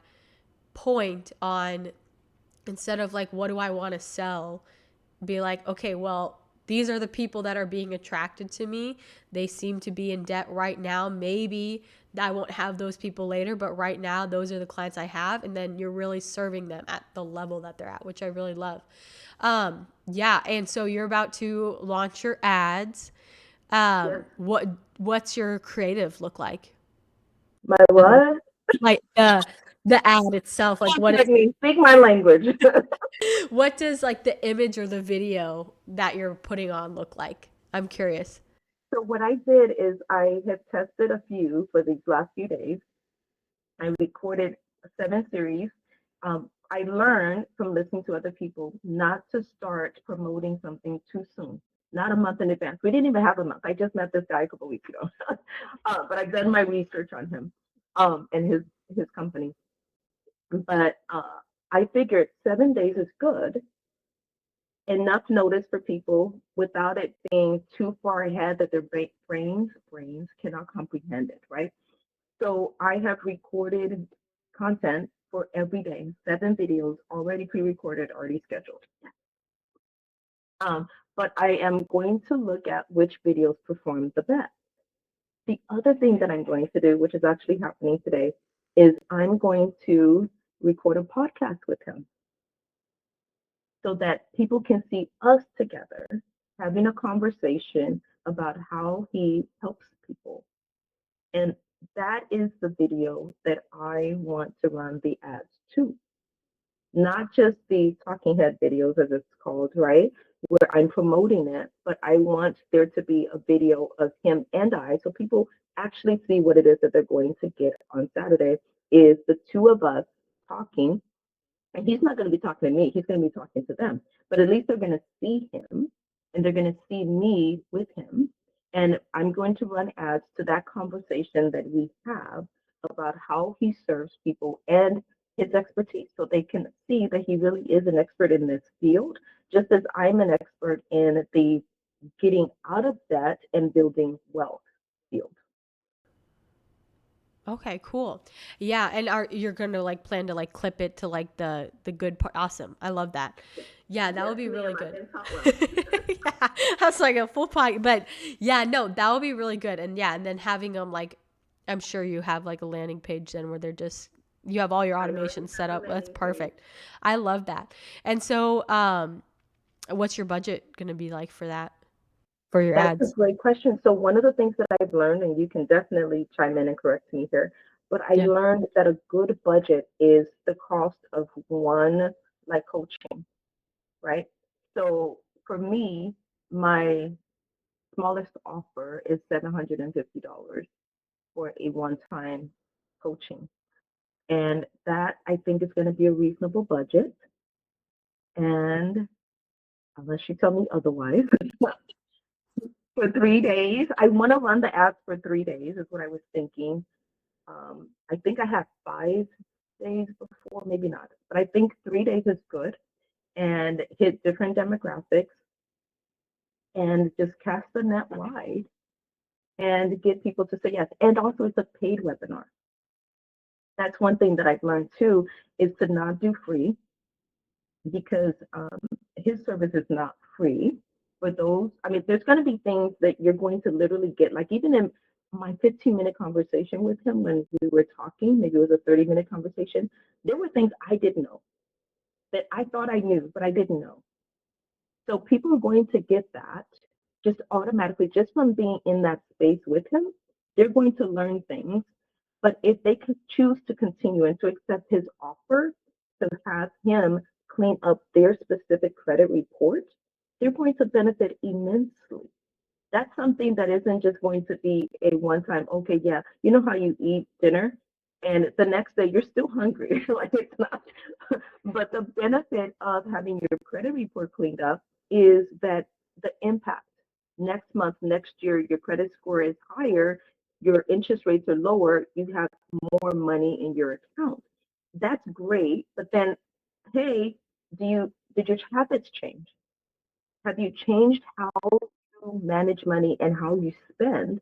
Speaker 1: point on, instead of like, what do I want to sell? Be like, okay, well, these are the people that are being attracted to me. They seem to be in debt right now. Maybe I won't have those people later, but right now, those are the clients I have. And then you're really serving them at the level that they're at, which I really love. Yeah. And so you're about to launch your ads.
Speaker 2: Yes.
Speaker 1: What's your creative look like?
Speaker 2: My what?
Speaker 1: Like the ad itself, like what is,
Speaker 2: Courtney, speak my language.
Speaker 1: what does like the image or the video that you're putting on look like? I'm curious.
Speaker 2: So what I did is I have tested a few for these last few days. I recorded 7 series. I learned from listening to other people not to start promoting something too soon, not a month in advance. We didn't even have a month. I just met this guy a couple weeks ago, but I've done my research on him and his company. But I figured 7 days is good, enough notice for people without it being too far ahead that their brains cannot comprehend it, right? So I have recorded content for every day, 7 videos already pre-recorded, already scheduled. But I am going to look at which videos perform the best. The other thing that I'm going to do, which is actually happening today, is I'm going to record a podcast with him so that people can see us together having a conversation about how he helps people. And that is the video that I want to run the ads to, not just the talking head videos, as it's called, right? Where I'm promoting it, but I want there to be a video of him and I, so people actually see what it is that they're going to get on Saturday is the two of us talking, and he's not going to be talking to me, he's going to be talking to them. But at least they're going to see him and they're going to see me with him. And I'm going to run ads to that conversation that we have about how he serves people and his expertise so they can see that he really is an expert in this field, just as I'm an expert in the getting out of debt and building wealth field.
Speaker 1: Okay, cool. Yeah, and are you're gonna like plan to like clip it to like the good part? Awesome. I love that. Yeah, that would
Speaker 2: Yes,
Speaker 1: be really
Speaker 2: ma'am, I've
Speaker 1: good.
Speaker 2: been taught well.
Speaker 1: Yeah, that's like a full pot, but yeah, no, that would be really good. And yeah, and then having them like, I'm sure you have like a landing page then where they're just you have all your
Speaker 2: I already
Speaker 1: automation set
Speaker 2: have a
Speaker 1: up. That's
Speaker 2: landing page.
Speaker 1: perfect. I love that. And so, what's your budget gonna be like for that for your
Speaker 2: That's a
Speaker 1: ads?
Speaker 2: great question. So one of the things that I've learned, and you can definitely chime in and correct me here, but I
Speaker 1: Yeah.
Speaker 2: learned that a good budget is the cost of one like coaching, right? So for me, my smallest offer is $750 for a one-time coaching. And that I think is going to be a reasonable budget. And unless you tell me otherwise, for 3 days, I want to run the ads for 3 days, is what I was thinking. I think I had 5 days before, maybe not, but I think 3 days is good and hit different demographics and just cast the net wide and get people to say yes. And also, it's a paid webinar. That's one thing that I've learned too is to not do free because his service is not free for those. I mean, there's going to be things that you're going to literally get, like even in my 15-minute conversation with him when we were talking, maybe it was a 30-minute conversation, there were things I didn't know that I thought I knew, but I didn't know. So people are going to get that just automatically, just from being in that space with him. They're going to learn things. But if they could choose to continue and to accept his offer to have him clean up their specific credit report, they're going to benefit immensely. That's something that isn't just going to be a one time, okay, yeah, you know how you eat dinner and the next day you're still hungry. Like it's not, but the benefit of having your credit report cleaned up is that the impact next month, next year, your credit score is higher, your interest rates are lower, you have more money in your account. That's great. But then, hey, did your habits change? Have you changed how you manage money and how you spend?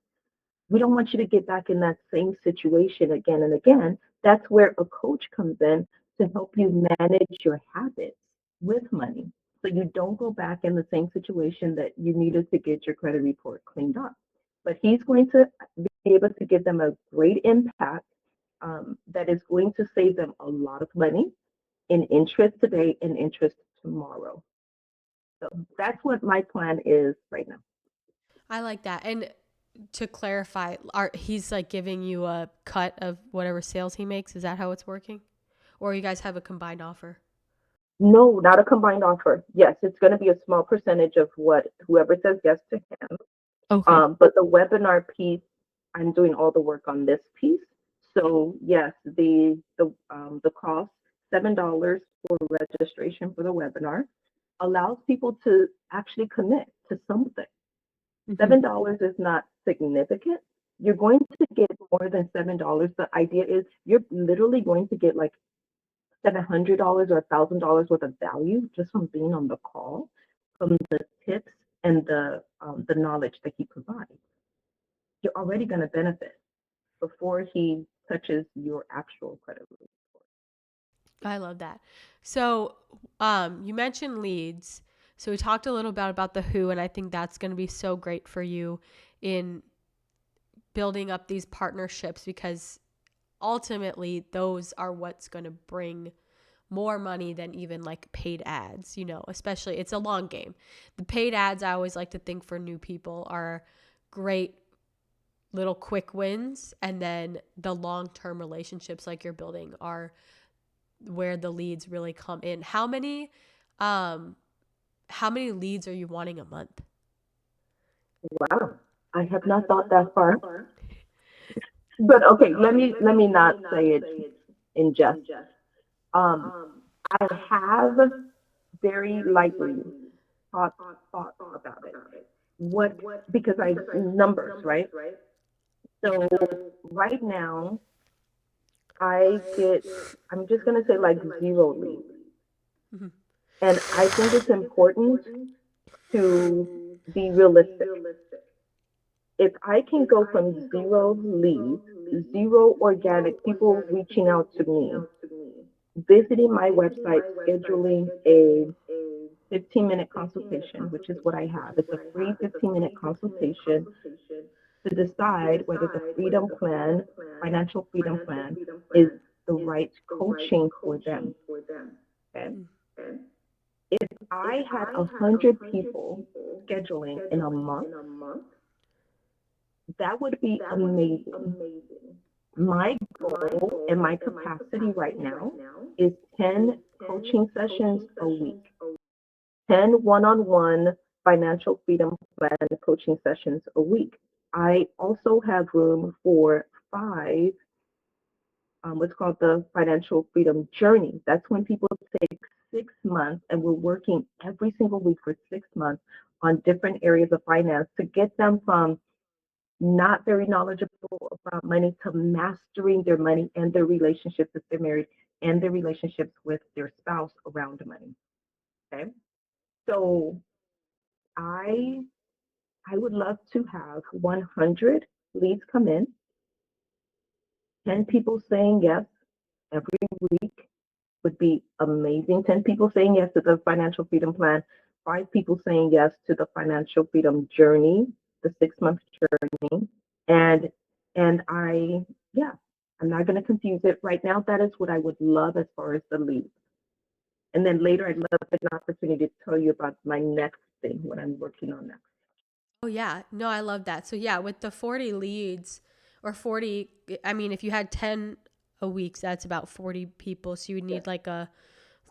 Speaker 2: We don't want you to get back in that same situation again and again. That's where a coach comes in to help you manage your habits with money so you don't go back in the same situation that you needed to get your credit report cleaned up. But he's going to be able to give them a great impact that is going to save them a lot of money in interest today and interest tomorrow. So that's what my plan is right now.
Speaker 1: I like that. And to clarify, he's like giving you a cut of whatever sales he makes. Is that how it's working? Or you guys have a combined offer?
Speaker 2: No, not a combined offer. Yes, it's going to be a small percentage of what whoever says yes to him.
Speaker 1: Okay.
Speaker 2: But the webinar piece, I'm doing all the work on this piece. So yes, the cost $7 for registration for the webinar allows people to actually commit to something.
Speaker 1: Mm-hmm.
Speaker 2: $7 is not significant. You're going to get more than $7. The idea is you're literally going to get like $700 or $1,000 worth of value just from being on the call, from the tips and the knowledge that he provides. You're already going to benefit before he touches your actual credit report.
Speaker 1: I love that. So, you mentioned leads. So we talked a little bit about the who, and I think that's going to be so great for you in building up these partnerships because ultimately those are what's going to bring more money than even like paid ads, especially it's a long game. The paid ads, I always like to think for new people are great little quick wins. And then the long-term relationships like you're building are where the leads really come in. Um, how many leads are you wanting a month?
Speaker 2: Wow, I have not thought that far. But okay, let me not say it in jest. Um, I have very lightly thought thought about it. What because I numbers, right? So right now I get I'm just gonna say like zero leads.
Speaker 1: Mm-hmm.
Speaker 2: And I think it's important to be realistic. If I can go from zero leads, zero organic people reaching out to me, visiting my website, scheduling a 15-minute consultation, which is what I have. It's a free 15-minute consultation to decide whether the freedom plan, financial freedom plan, is the right coaching for them. Okay. If I had 100 people scheduling in a month, that would be amazing. My goal and my capacity right now is 10 coaching sessions a week, 10 one-on-one financial freedom plan coaching sessions a week. I also have room for five, what's called the financial freedom journey. That's when people take 6 months and we're working every single week for 6 months on different areas of finance to get them from not very knowledgeable about money to mastering their money and their relationships if they're married and their relationships with their spouse around money. Okay. So I I would love to have 100 leads come in, 10 people saying yes every week would be amazing. 10 people saying yes to the financial freedom plan, five people saying yes to the financial freedom journey, the 6 month journey, and And yeah, I'm not going to confuse it. Right now, that is what I would love as far as the lead. And then later, I'd love an opportunity to tell you about my next thing, what I'm working on next.
Speaker 1: Oh yeah. No, I love that. So yeah, with the 40 leads or 40, I mean, if you had 10 a week, that's about 40 people. So you would
Speaker 2: Yes.
Speaker 1: need like a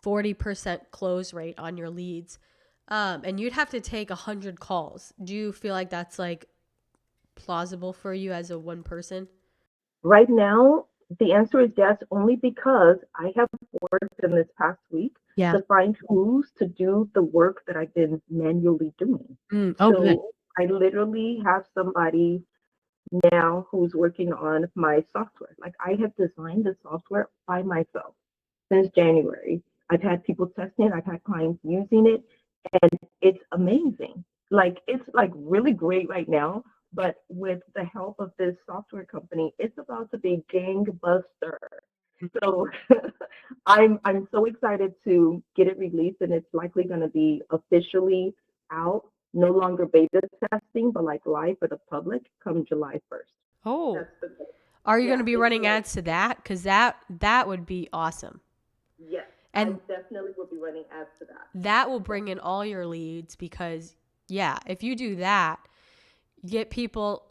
Speaker 1: 40% close rate on your leads. And you'd have to take 100 calls. Do you feel like that's like plausible for you as a one person?
Speaker 2: Right now, the answer is yes, only because I have worked in this past week
Speaker 1: Yeah.
Speaker 2: to find tools to do the work that I've been manually doing.
Speaker 1: Oh, good.
Speaker 2: So I literally have somebody now who's working on my software. Like I have designed the software by myself since January. I've had people testing it, I've had clients using it, and it's amazing. Like it's like really great right now, but with the help of this software company, it's about to be gangbuster. So I'm so excited to get it released, and it's likely going to be officially out, no longer beta testing, but like live for the public come July 1st.
Speaker 1: Oh,
Speaker 2: That's the goal.
Speaker 1: are you going
Speaker 2: Yeah,
Speaker 1: to be
Speaker 2: it's
Speaker 1: running
Speaker 2: like
Speaker 1: ads to that? Because that would be awesome.
Speaker 2: yes, I
Speaker 1: And
Speaker 2: definitely will be running ads to that.
Speaker 1: that will bring in all your leads because, yeah, if you do that, you get people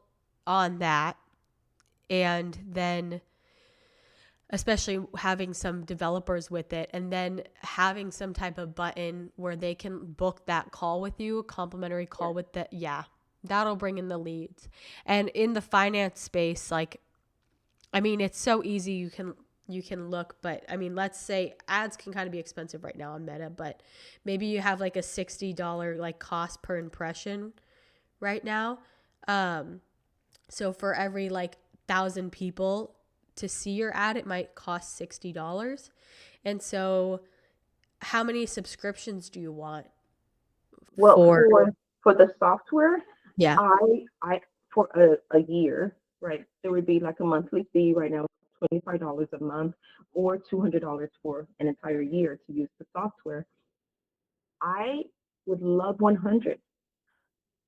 Speaker 1: on that. And then, especially having some developers with it, and then having some type of button where they can book that call with you, a complimentary call
Speaker 2: Yes.
Speaker 1: with that. Yeah, that'll bring in the leads. And in the finance space, like, I mean, it's so easy. You can look, but I mean, let's say ads can kind of be expensive right now on Meta, but maybe you have like a $60 like cost per impression right now. Um, so for every like 1,000 people to see your ad, it might cost $60. And so, how many subscriptions do you want
Speaker 2: Well,
Speaker 1: for?
Speaker 2: for the software,
Speaker 1: Yeah.
Speaker 2: I for a year, right? There would be like a monthly fee right now, $25 a month, or $200 for an entire year to use the software. I would love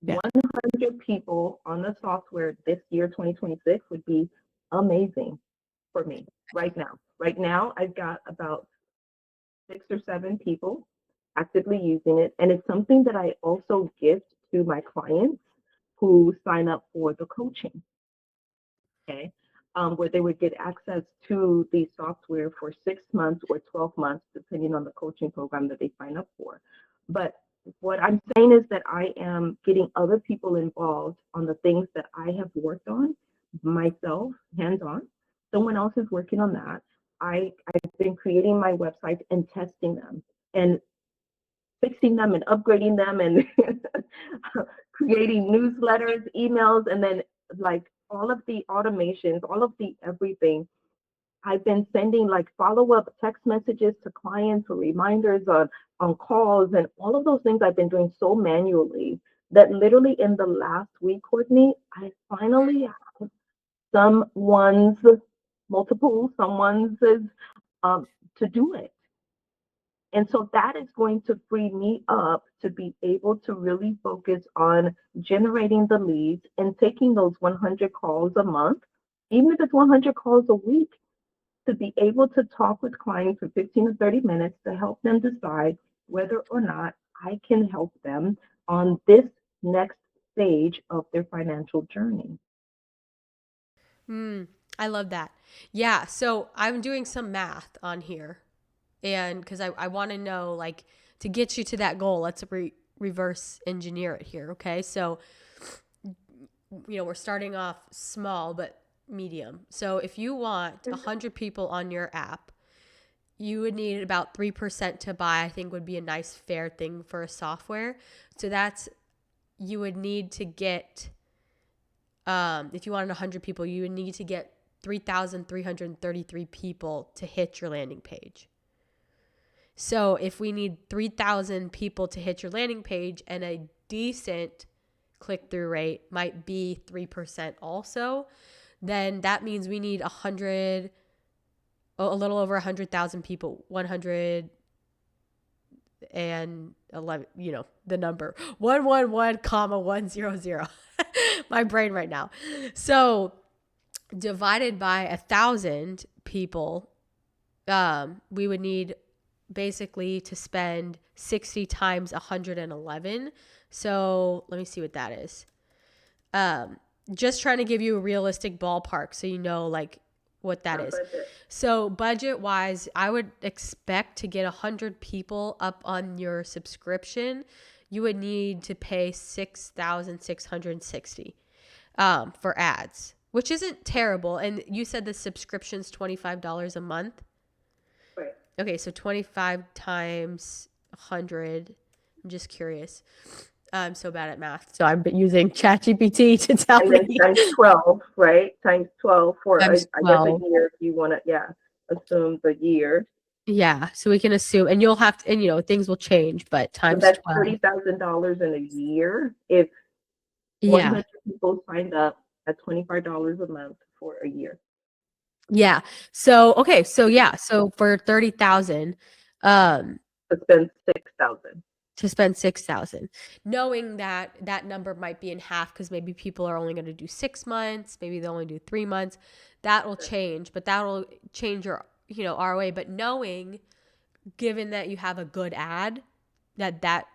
Speaker 1: Yeah.
Speaker 2: 100 people on the software this year, 2026, would be amazing for me right now. Right now, I've got about 6 or 7 people actively using it. And it's something that I also gift to my clients who sign up for the coaching, okay? Where they would get access to the software for 6 months or 12 months, depending on the coaching program that they sign up for. But what I'm saying is that I am getting other people involved on the things that I have worked on myself, hands on. Someone else is working on that. I've been creating my websites and testing them and fixing them and upgrading them and creating newsletters, emails, and then like all of the automations, all of the everything. I've been sending like follow-up text messages to clients or reminders on calls and all of those things I've been doing so manually that literally in the last week, Courtney, I finally have someone's someone's um, to do it. And so that is going to free me up to be able to really focus on generating the leads and taking those 100 calls a month, even if it's 100 calls a week, to be able to talk with clients for 15 to 30 minutes to help them decide whether or not I can help them on this next stage of their financial journey.
Speaker 1: Mm, I love that. Yeah. So I'm doing some math on here. And because I want to know, like, to get you to that goal, let's reverse engineer it here. Okay. So, we're starting off small, but medium. So if you want 100 people on your app, you would need about 3% to buy, I think would be a nice fair thing for a software. So you would need to get, if you wanted 100 people, you would need to get 3,333 people to hit your landing page. So if we need 3,000 people to hit your landing page, and a decent click-through rate might be 3% also, then that means we need a little over 100,000 people, 111, the number 111, 100. My brain right now. So divided by 1,000 people, we would need basically to spend 60 times 111. So let me see what that is. Just trying to give you a realistic ballpark so you know like what that is. So budget wise, I would expect to get 100 people up on your subscription. You would need to pay $6,660 for ads, which isn't terrible. And you said the subscription's $25 a month.
Speaker 2: Right.
Speaker 1: Okay, so 25 times 100. I'm just curious. I'm so bad at math, so I'm using ChatGPT to tell
Speaker 2: And
Speaker 1: me.
Speaker 2: then times 12, right? Times 12 for,
Speaker 1: Times
Speaker 2: I guess, a
Speaker 1: 12.
Speaker 2: year if you want to, assume the year.
Speaker 1: Yeah, so we can assume, and you'll have to, and you know, things will change, but
Speaker 2: So
Speaker 1: times
Speaker 2: that's
Speaker 1: 12.
Speaker 2: $30,000 in a year if
Speaker 1: Yeah.
Speaker 2: 100 people signed up at $25 a month for a year.
Speaker 1: Yeah. So, okay. So yeah. So for 30,000,
Speaker 2: To spend 6,000.
Speaker 1: to spend 6,000, knowing that that number might be in half because maybe people are only going to do 6 months, maybe they'll only do 3 months. That will change, but that will change your, you know, ROA. But knowing, given that you have a good ad, that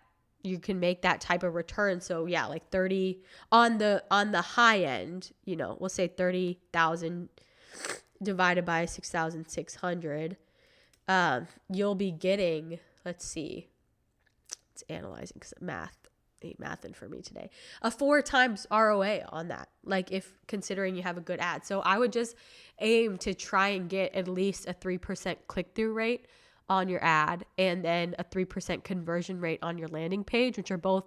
Speaker 1: you can make that type of return. So yeah, like 30 on the high end, you know, we'll say 30,000 divided by 6,600. You'll be getting, let's see, it's analyzing because math ain't mathin' for me today. A 4 times ROA on that, like if considering you have a good ad. So I would just aim to try and get at least a 3% click-through rate on your ad and then a 3% conversion rate on your landing page, which are both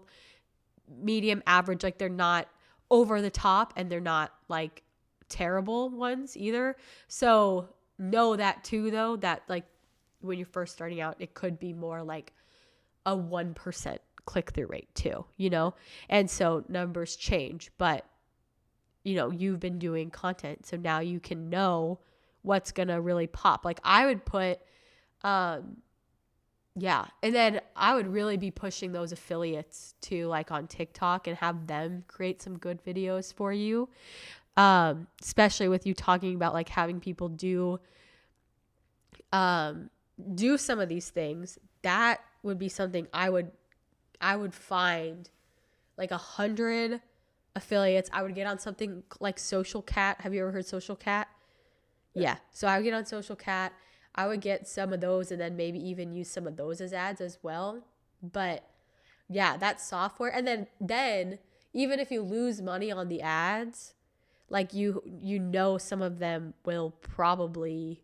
Speaker 1: medium average. Like they're not over the top and they're not like terrible ones either. So know that too, though, that like when you're first starting out, it could be more like a 1% click-through rate too, you know? And so numbers change, but you know, you've been doing content, so now you can know what's gonna really pop. Like I would put yeah, and then I would really be pushing those affiliates to like on TikTok and have them create some good videos for you, especially with you talking about like having people do some of these things. That would be something I would find like 100 affiliates. I would get on something like Social Cat. Have you ever heard Social Cat? Yeah. So I would get on Social Cat. I would get some of those and then maybe even use some of those as ads as well. But yeah, that software. And then even if you lose money on the ads, like you know some of them will probably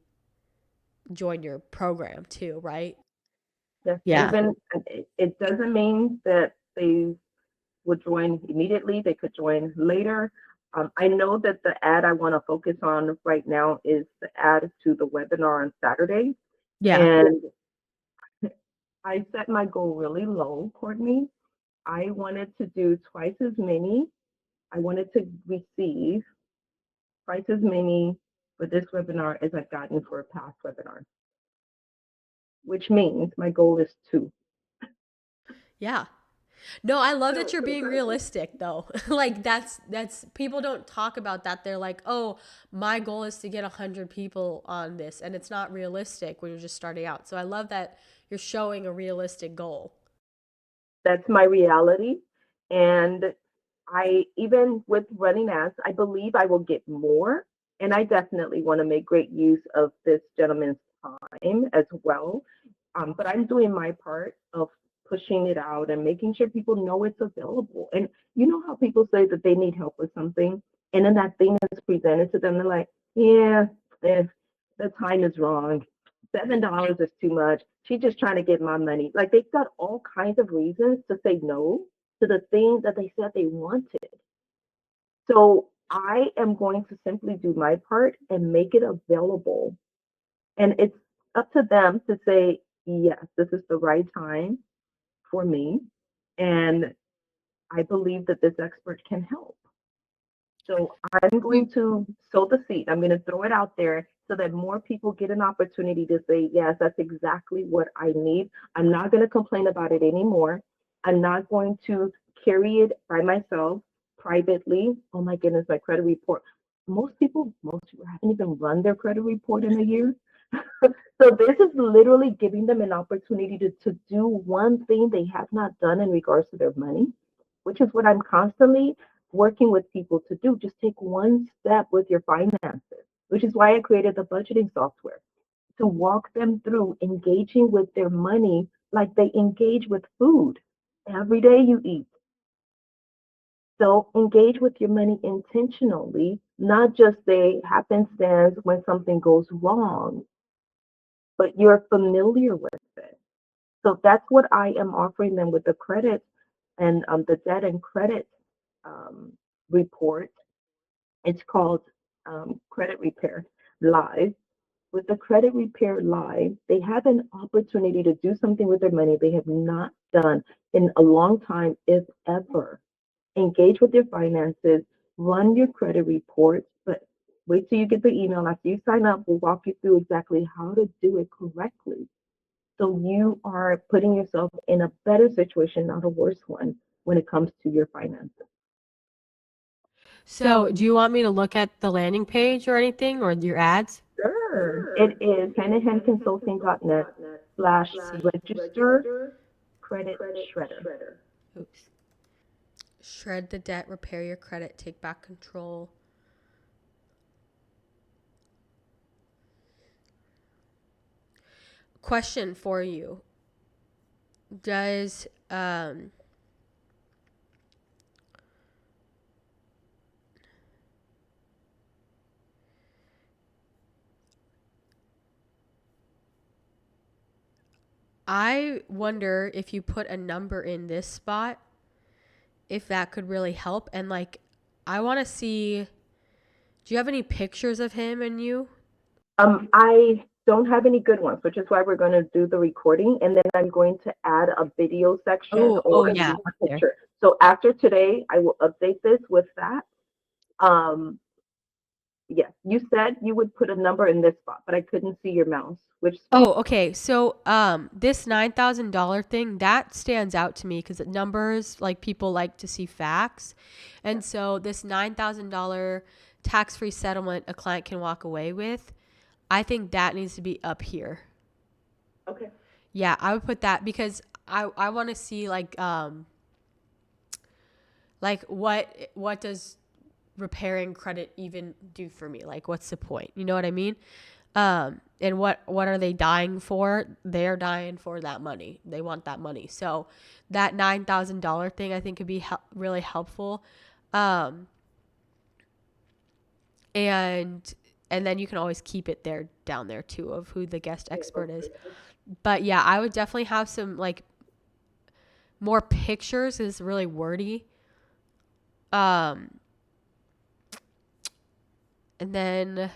Speaker 1: join your program too, right?
Speaker 2: Yes.
Speaker 1: Yeah.
Speaker 2: Even it doesn't mean that they would join immediately. They could join later. I know that the ad I want to focus on right now is the ad to the webinar on Saturday.
Speaker 1: Yeah.
Speaker 2: And I set my goal really low, Courtney. I wanted to do twice as many. I wanted to receive twice as many for this webinar as I've gotten for a past webinar, which means my goal is 2.
Speaker 1: Yeah. No, I love that
Speaker 2: So
Speaker 1: you're being realistic though. Like that's people don't talk about that. They're like, "Oh, my goal is to get 100 people on this." And it's not realistic when you're just starting out. So I love that you're showing a realistic goal.
Speaker 2: that's my reality. And I, even with running ads, I believe I will get more. And I definitely want to make great use of this gentleman's time as well. But I'm doing my part of pushing it out and making sure people know it's available. And you know how people say that they need help with something, and then that thing is presented to them, they're like, yeah, eh, the time is wrong. $7 is too much. She's just trying to get my money. Like they've got all kinds of reasons to say no to the thing that they said they wanted. So I am going to simply do my part and make it available. And it's up to them to say, yes, this is the right time for me. And I believe that this expert can help. So I'm going to sow the seed. I'm going to throw it out there so that more people get an opportunity to say, yes, that's exactly what I need. I'm not going to complain about it anymore. I'm not going to carry it by myself privately. Oh my goodness, my credit report. most people haven't even run their credit report in a year. So this is literally giving them an opportunity to do one thing they have not done in regards to their money, which is what I'm constantly working with people to do. Just take one step with your finances, which is why I created the budgeting software to walk them through engaging with their money like they engage with food. Every day you eat. So engage with your money intentionally, not just say happenstance when something goes wrong, but you're familiar with it. So that's what I am offering them with the credit and the debt and credit um, report. It's called Credit Repair Live. With the Credit Repair Live, they have an opportunity to do something with their money they have not done in a long time, if ever. Engage with your finances, run your credit report, but wait till you get the email. After you sign up, we'll walk you through exactly how to do it correctly. So you are putting yourself in a better situation, not a worse one, when it comes to your finances.
Speaker 1: So, do you want me to look at the landing page or anything or your ads?
Speaker 2: Sure. It is handinhandconsulting.net slash
Speaker 1: See.
Speaker 2: register credit shredder.
Speaker 1: Oops. Shred the debt, repair your credit, take back control. Question for you. Does I wonder if you put a number in this spot, if that could really help. And like, I want to see, do you have any pictures of him and you?
Speaker 2: I don't have any good ones, which is why we're going to do the recording, and then I'm going to add a video section
Speaker 1: Oh
Speaker 2: or
Speaker 1: yeah.
Speaker 2: a picture. So after today, I will update this with that. Um, yes, you said you would put a number in this spot, but I couldn't see your mouse. Which spot?
Speaker 1: Oh, okay. So, this $9,000 thing that stands out to me because numbers, like people like to see facts, and so this $9,000 tax-free settlement a client can walk away with, I think that needs to be up here.
Speaker 2: Okay.
Speaker 1: Yeah, I would put that because I want to see like what does repairing credit even do for me? Like, what's the point? You know what I mean? And what are they dying for? They're dying for that money. They want that money. So that $9,000 thing I think could be really helpful. Um, and then you can always keep it there down there too of who the guest expert is. But yeah, I would definitely have some like more pictures. Is really wordy. And then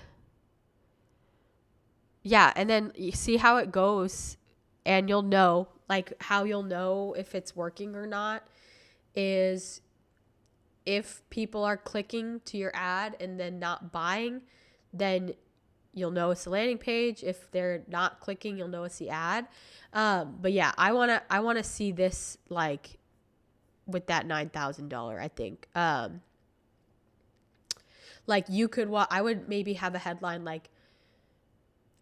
Speaker 1: yeah, and then you see how it goes, and you'll know, like how you'll know if it's working or not is if people are clicking to your ad and then not buying, then you'll know it's the landing page. If they're not clicking, you'll know it's the ad. But yeah, I wanna see this like with that $9,000. I think like you could I would maybe have a headline like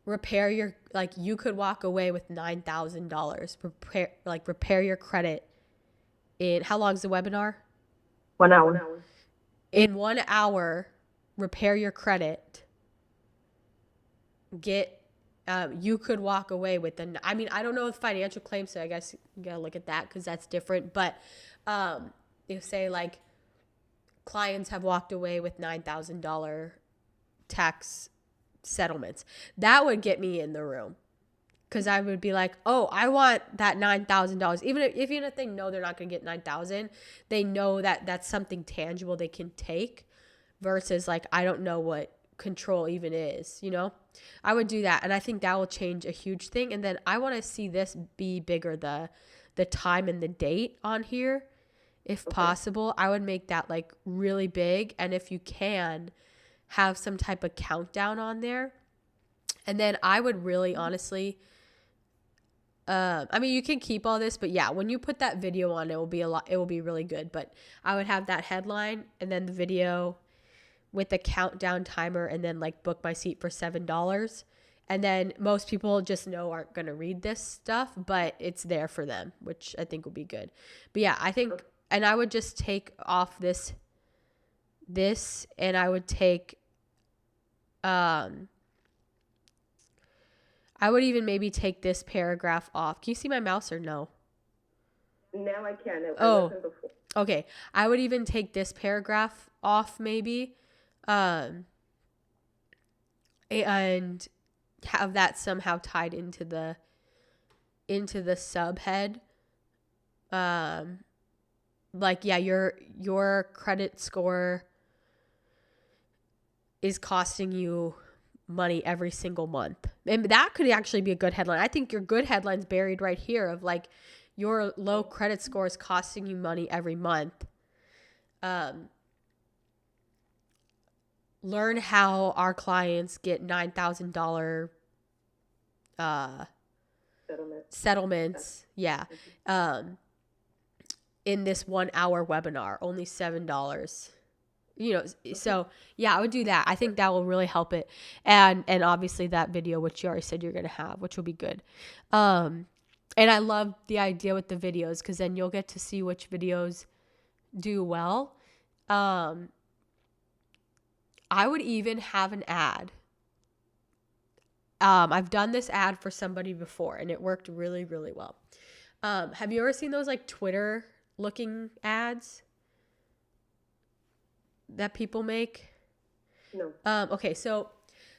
Speaker 1: repair your, like you could walk away with $9,000. Repair your credit in, how long is the webinar?
Speaker 2: 1 hour.
Speaker 1: In 1 hour, repair your credit. You could walk away with I mean, I don't know the financial claim, so I guess you gotta look at that because that's different. But you say like clients have walked away with $9,000 tax settlements. That would get me in the room because I would be like, oh, I want that $9,000. Even if they know they're not going to get 9,000, they know that that's something tangible they can take versus like, I don't know what control even is, you know? I would do that. And I think that will change a huge thing. And then I want to see this be bigger, the time and the date on here. If possible, I would make that like really big. And if you can, have some type of countdown on there. And then I would really honestly, I mean, you can keep all this, but yeah, when you put that video on, it will be really good. But I would have that headline and then the video with a countdown timer and then like book my seat for $7. And then most people just know aren't going to read this stuff, but it's there for them, which I think will be good. But yeah, I think, and I would just take off this, and I would take, I would even maybe take this paragraph off. Can you see my mouse or no?
Speaker 2: Now I can. I
Speaker 1: Oh,
Speaker 2: wasn't before.
Speaker 1: okay. I would even take this paragraph off maybe, and have that somehow tied into the subhead. Like, yeah, your credit score is costing you money every single month. And that could actually be a good headline. I think your good headline's buried right here of like, your low credit score is costing you money every month. Learn how our clients get $9,000 settlements. Yeah. In this 1 hour webinar, only $7. So yeah, I would do that. I think that will really help it. And obviously that video, which you already said you're going to have, which will be good. And I love the idea with the videos, because then you'll get to see which videos do well. I would even have an ad. I've done this ad for somebody before, and it worked really, really well. Have you ever seen those like Twitter looking ads that people make?
Speaker 2: No.
Speaker 1: Okay, so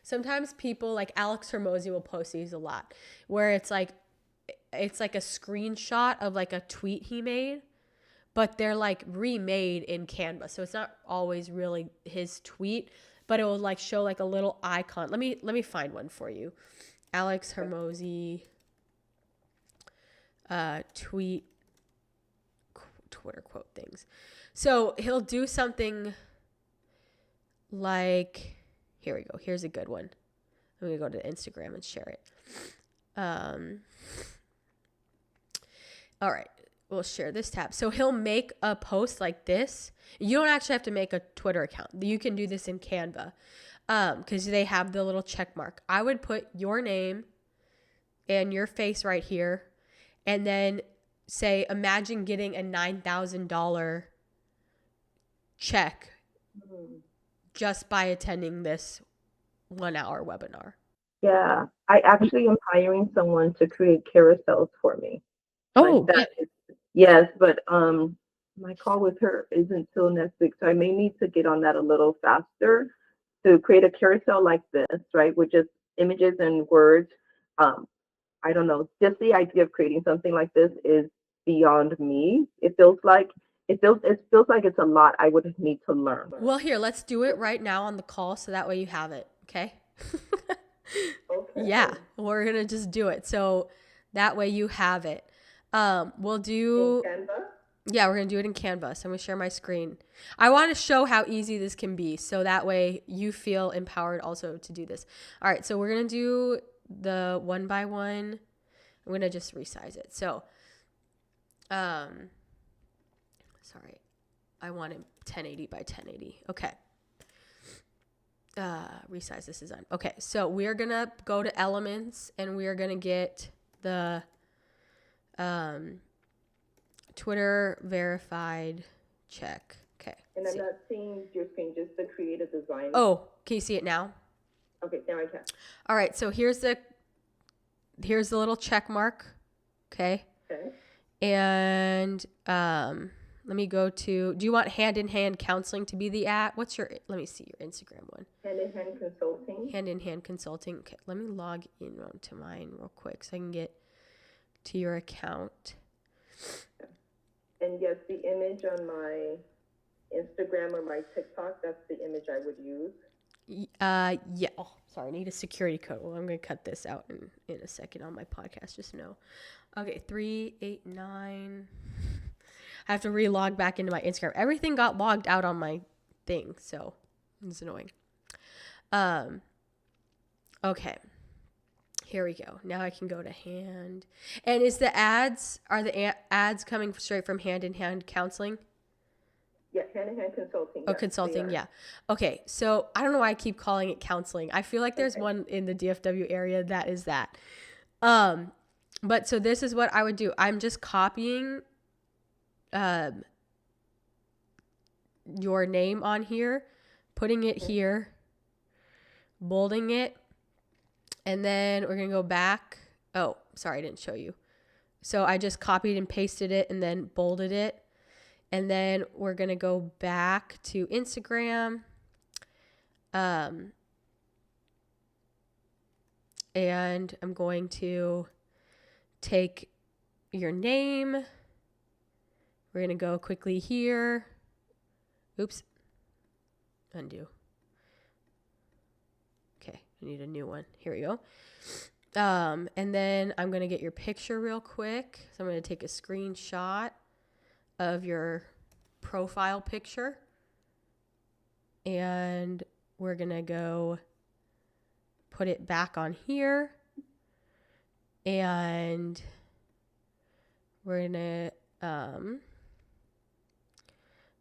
Speaker 1: sometimes people like Alex Hermosi will post these a lot, where it's like a screenshot of like a tweet he made, but they're like remade in Canva. So it's not always really his tweet, but it will like show like a little icon. Let me find one for you. Alex Hermosi tweet Twitter quote things. So he'll do something like, here we go. Here's a good one. I'm going to go to Instagram and share it. All right. We'll share this tab. So he'll make a post like this. You don't actually have to make a Twitter account. You can do this in Canva, because they have the little check mark. I would put your name and your face right here, and then say, imagine getting a $9,000 check just by attending this 1 hour webinar.
Speaker 2: Yeah, I actually am hiring someone to create carousels for me.
Speaker 1: Oh,
Speaker 2: like that. Yes, but my call with her isn't till next week, so I may need to get on that a little faster to create a carousel like this, right, with just images and words. I don't know, just the idea of creating something like this is beyond me. It feels like it's a lot I would need to learn.
Speaker 1: Well, here, let's do it right now on the call, so that way you have it, okay?
Speaker 2: Okay.
Speaker 1: Yeah, we're gonna just do it, so that way you have it. We'll do.
Speaker 2: In Canva?
Speaker 1: Yeah, we're gonna do it in Canva. So I'm gonna share my screen. I want to show how easy this can be, so that way you feel empowered also to do this. All right, so we're gonna do the 1 by 1. I'm gonna just resize it. So, sorry, I wanted 1080 by 1080. Okay. Resize this is on. Okay, so we're gonna go to elements, and we are gonna get the Twitter verified check. Okay.
Speaker 2: And I'm not seeing your screen, just the creative design.
Speaker 1: Oh, can you see it now?
Speaker 2: Okay, now I can.
Speaker 1: All right, so here's the little check mark. Okay.
Speaker 2: Okay.
Speaker 1: And let me go to, do you want hand-in-hand counseling to be the at? Let me see your Instagram one.
Speaker 2: Hand-in-hand consulting.
Speaker 1: Hand-in-hand consulting. Okay, let me log in to mine real quick so I can get to your account.
Speaker 2: And yes, the image on my Instagram or my TikTok, that's the image I would use.
Speaker 1: Yeah. Oh, sorry, I need a security code. Well, I'm going to cut this out in a second on my podcast, just know. Okay, 389. I have to re-log back into my Instagram. Everything got logged out on my thing, so it's annoying. Okay. Here we go. Now I can go to hand. And are the ads coming straight from hand-in-hand counseling?
Speaker 2: Yeah, hand-in-hand consulting.
Speaker 1: Oh,
Speaker 2: Yes, they
Speaker 1: consulting,
Speaker 2: are.
Speaker 1: yeah. Okay, so I don't know why I keep calling it counseling. I feel like there's
Speaker 2: Okay.
Speaker 1: one in the DFW area that is that. Um, but so this is what I would do. I'm just copying um your name on here, putting it
Speaker 2: Mhm.
Speaker 1: here, bolding it, and then we're gonna go back. Oh, sorry, I didn't show you. So I just copied and pasted it and then bolded it. And then we're gonna go back to Instagram. Um, and I'm going to take your name. We're going to go quickly here. Oops. Undo. Okay, I need a new one. Here we go. And then I'm going to get your picture real quick. So I'm going to take a screenshot of your profile picture. And we're going to go put it back on here. And we're going to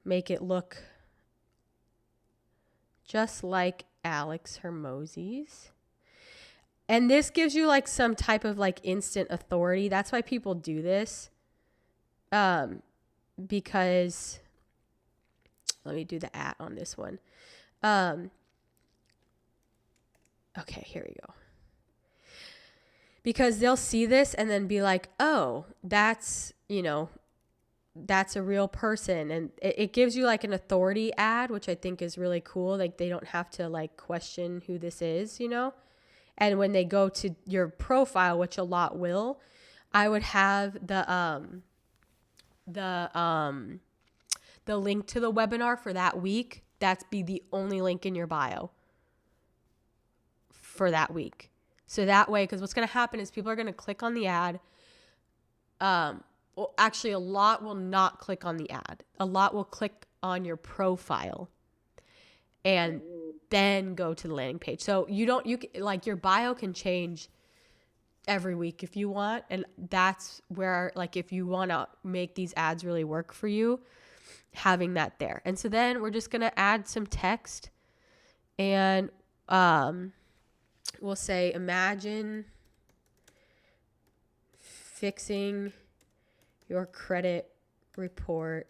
Speaker 1: make it look just like Alex Hermosi's. And this gives you like some type of like instant authority. That's why people do this. Because let me do the @ on this one. Okay, here we go. Because they'll see this and then be like, oh, that's, that's a real person. And it gives you like an authority ad, which I think is really cool. Like they don't have to like question who this is, And when they go to your profile, which a lot will, I would have the link to the webinar for that week. That's be the only link in your bio for that week. So that way, because what's going to happen is people are going to click on the ad. Well, actually, a lot will not click on the ad. A lot will click on your profile and then go to the landing page. So like your bio can change every week if you want. And that's where, like, if you want to make these ads really work for you, having that there. And so then we're just going to add some text and we'll say, imagine fixing your credit report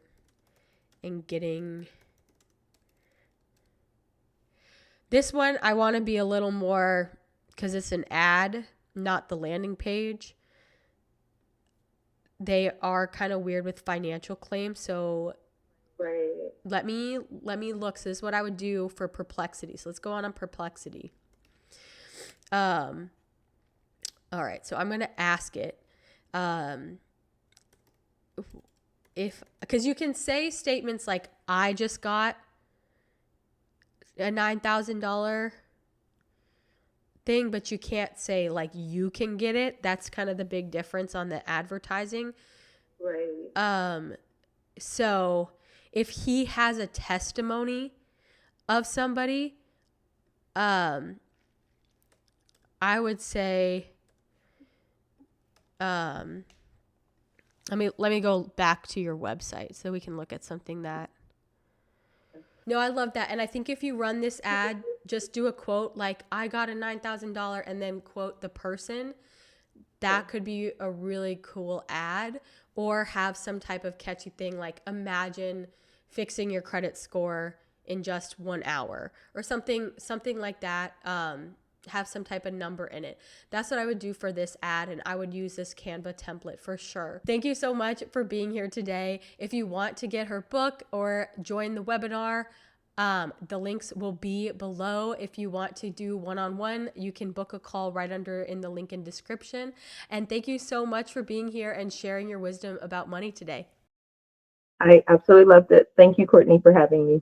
Speaker 1: and getting this one. I want to be a little more, because it's an ad, not the landing page. They are kind of weird with financial claims. So
Speaker 2: right.
Speaker 1: let me look. So this is what I would do for Perplexity. So let's go on Perplexity. All right. So I'm going to ask it. Because you can say statements like, I just got a $9,000 thing, but you can't say like you can get it. That's kind of the big difference on the advertising.
Speaker 2: Right.
Speaker 1: So if he has a testimony of somebody, I would say, let me go back to your website so we can look at something that. No, I love that. And I think if you run this ad, just do a quote like, I got a $9,000 and then quote the person. That could be a really cool ad. Or have some type of catchy thing like, imagine fixing your credit score in just 1 hour or something like that. Have some type of number in it. That's what I would do for this ad, and I would use this Canva template for sure. Thank you so much for being here today. If you want to get her book or join the webinar, the links will be below. If you want to do one-on-one, you can book a call right under in the link in description. And thank you so much for being here and sharing your wisdom about money today.
Speaker 2: I absolutely loved it. Thank you, Courtney, for having me.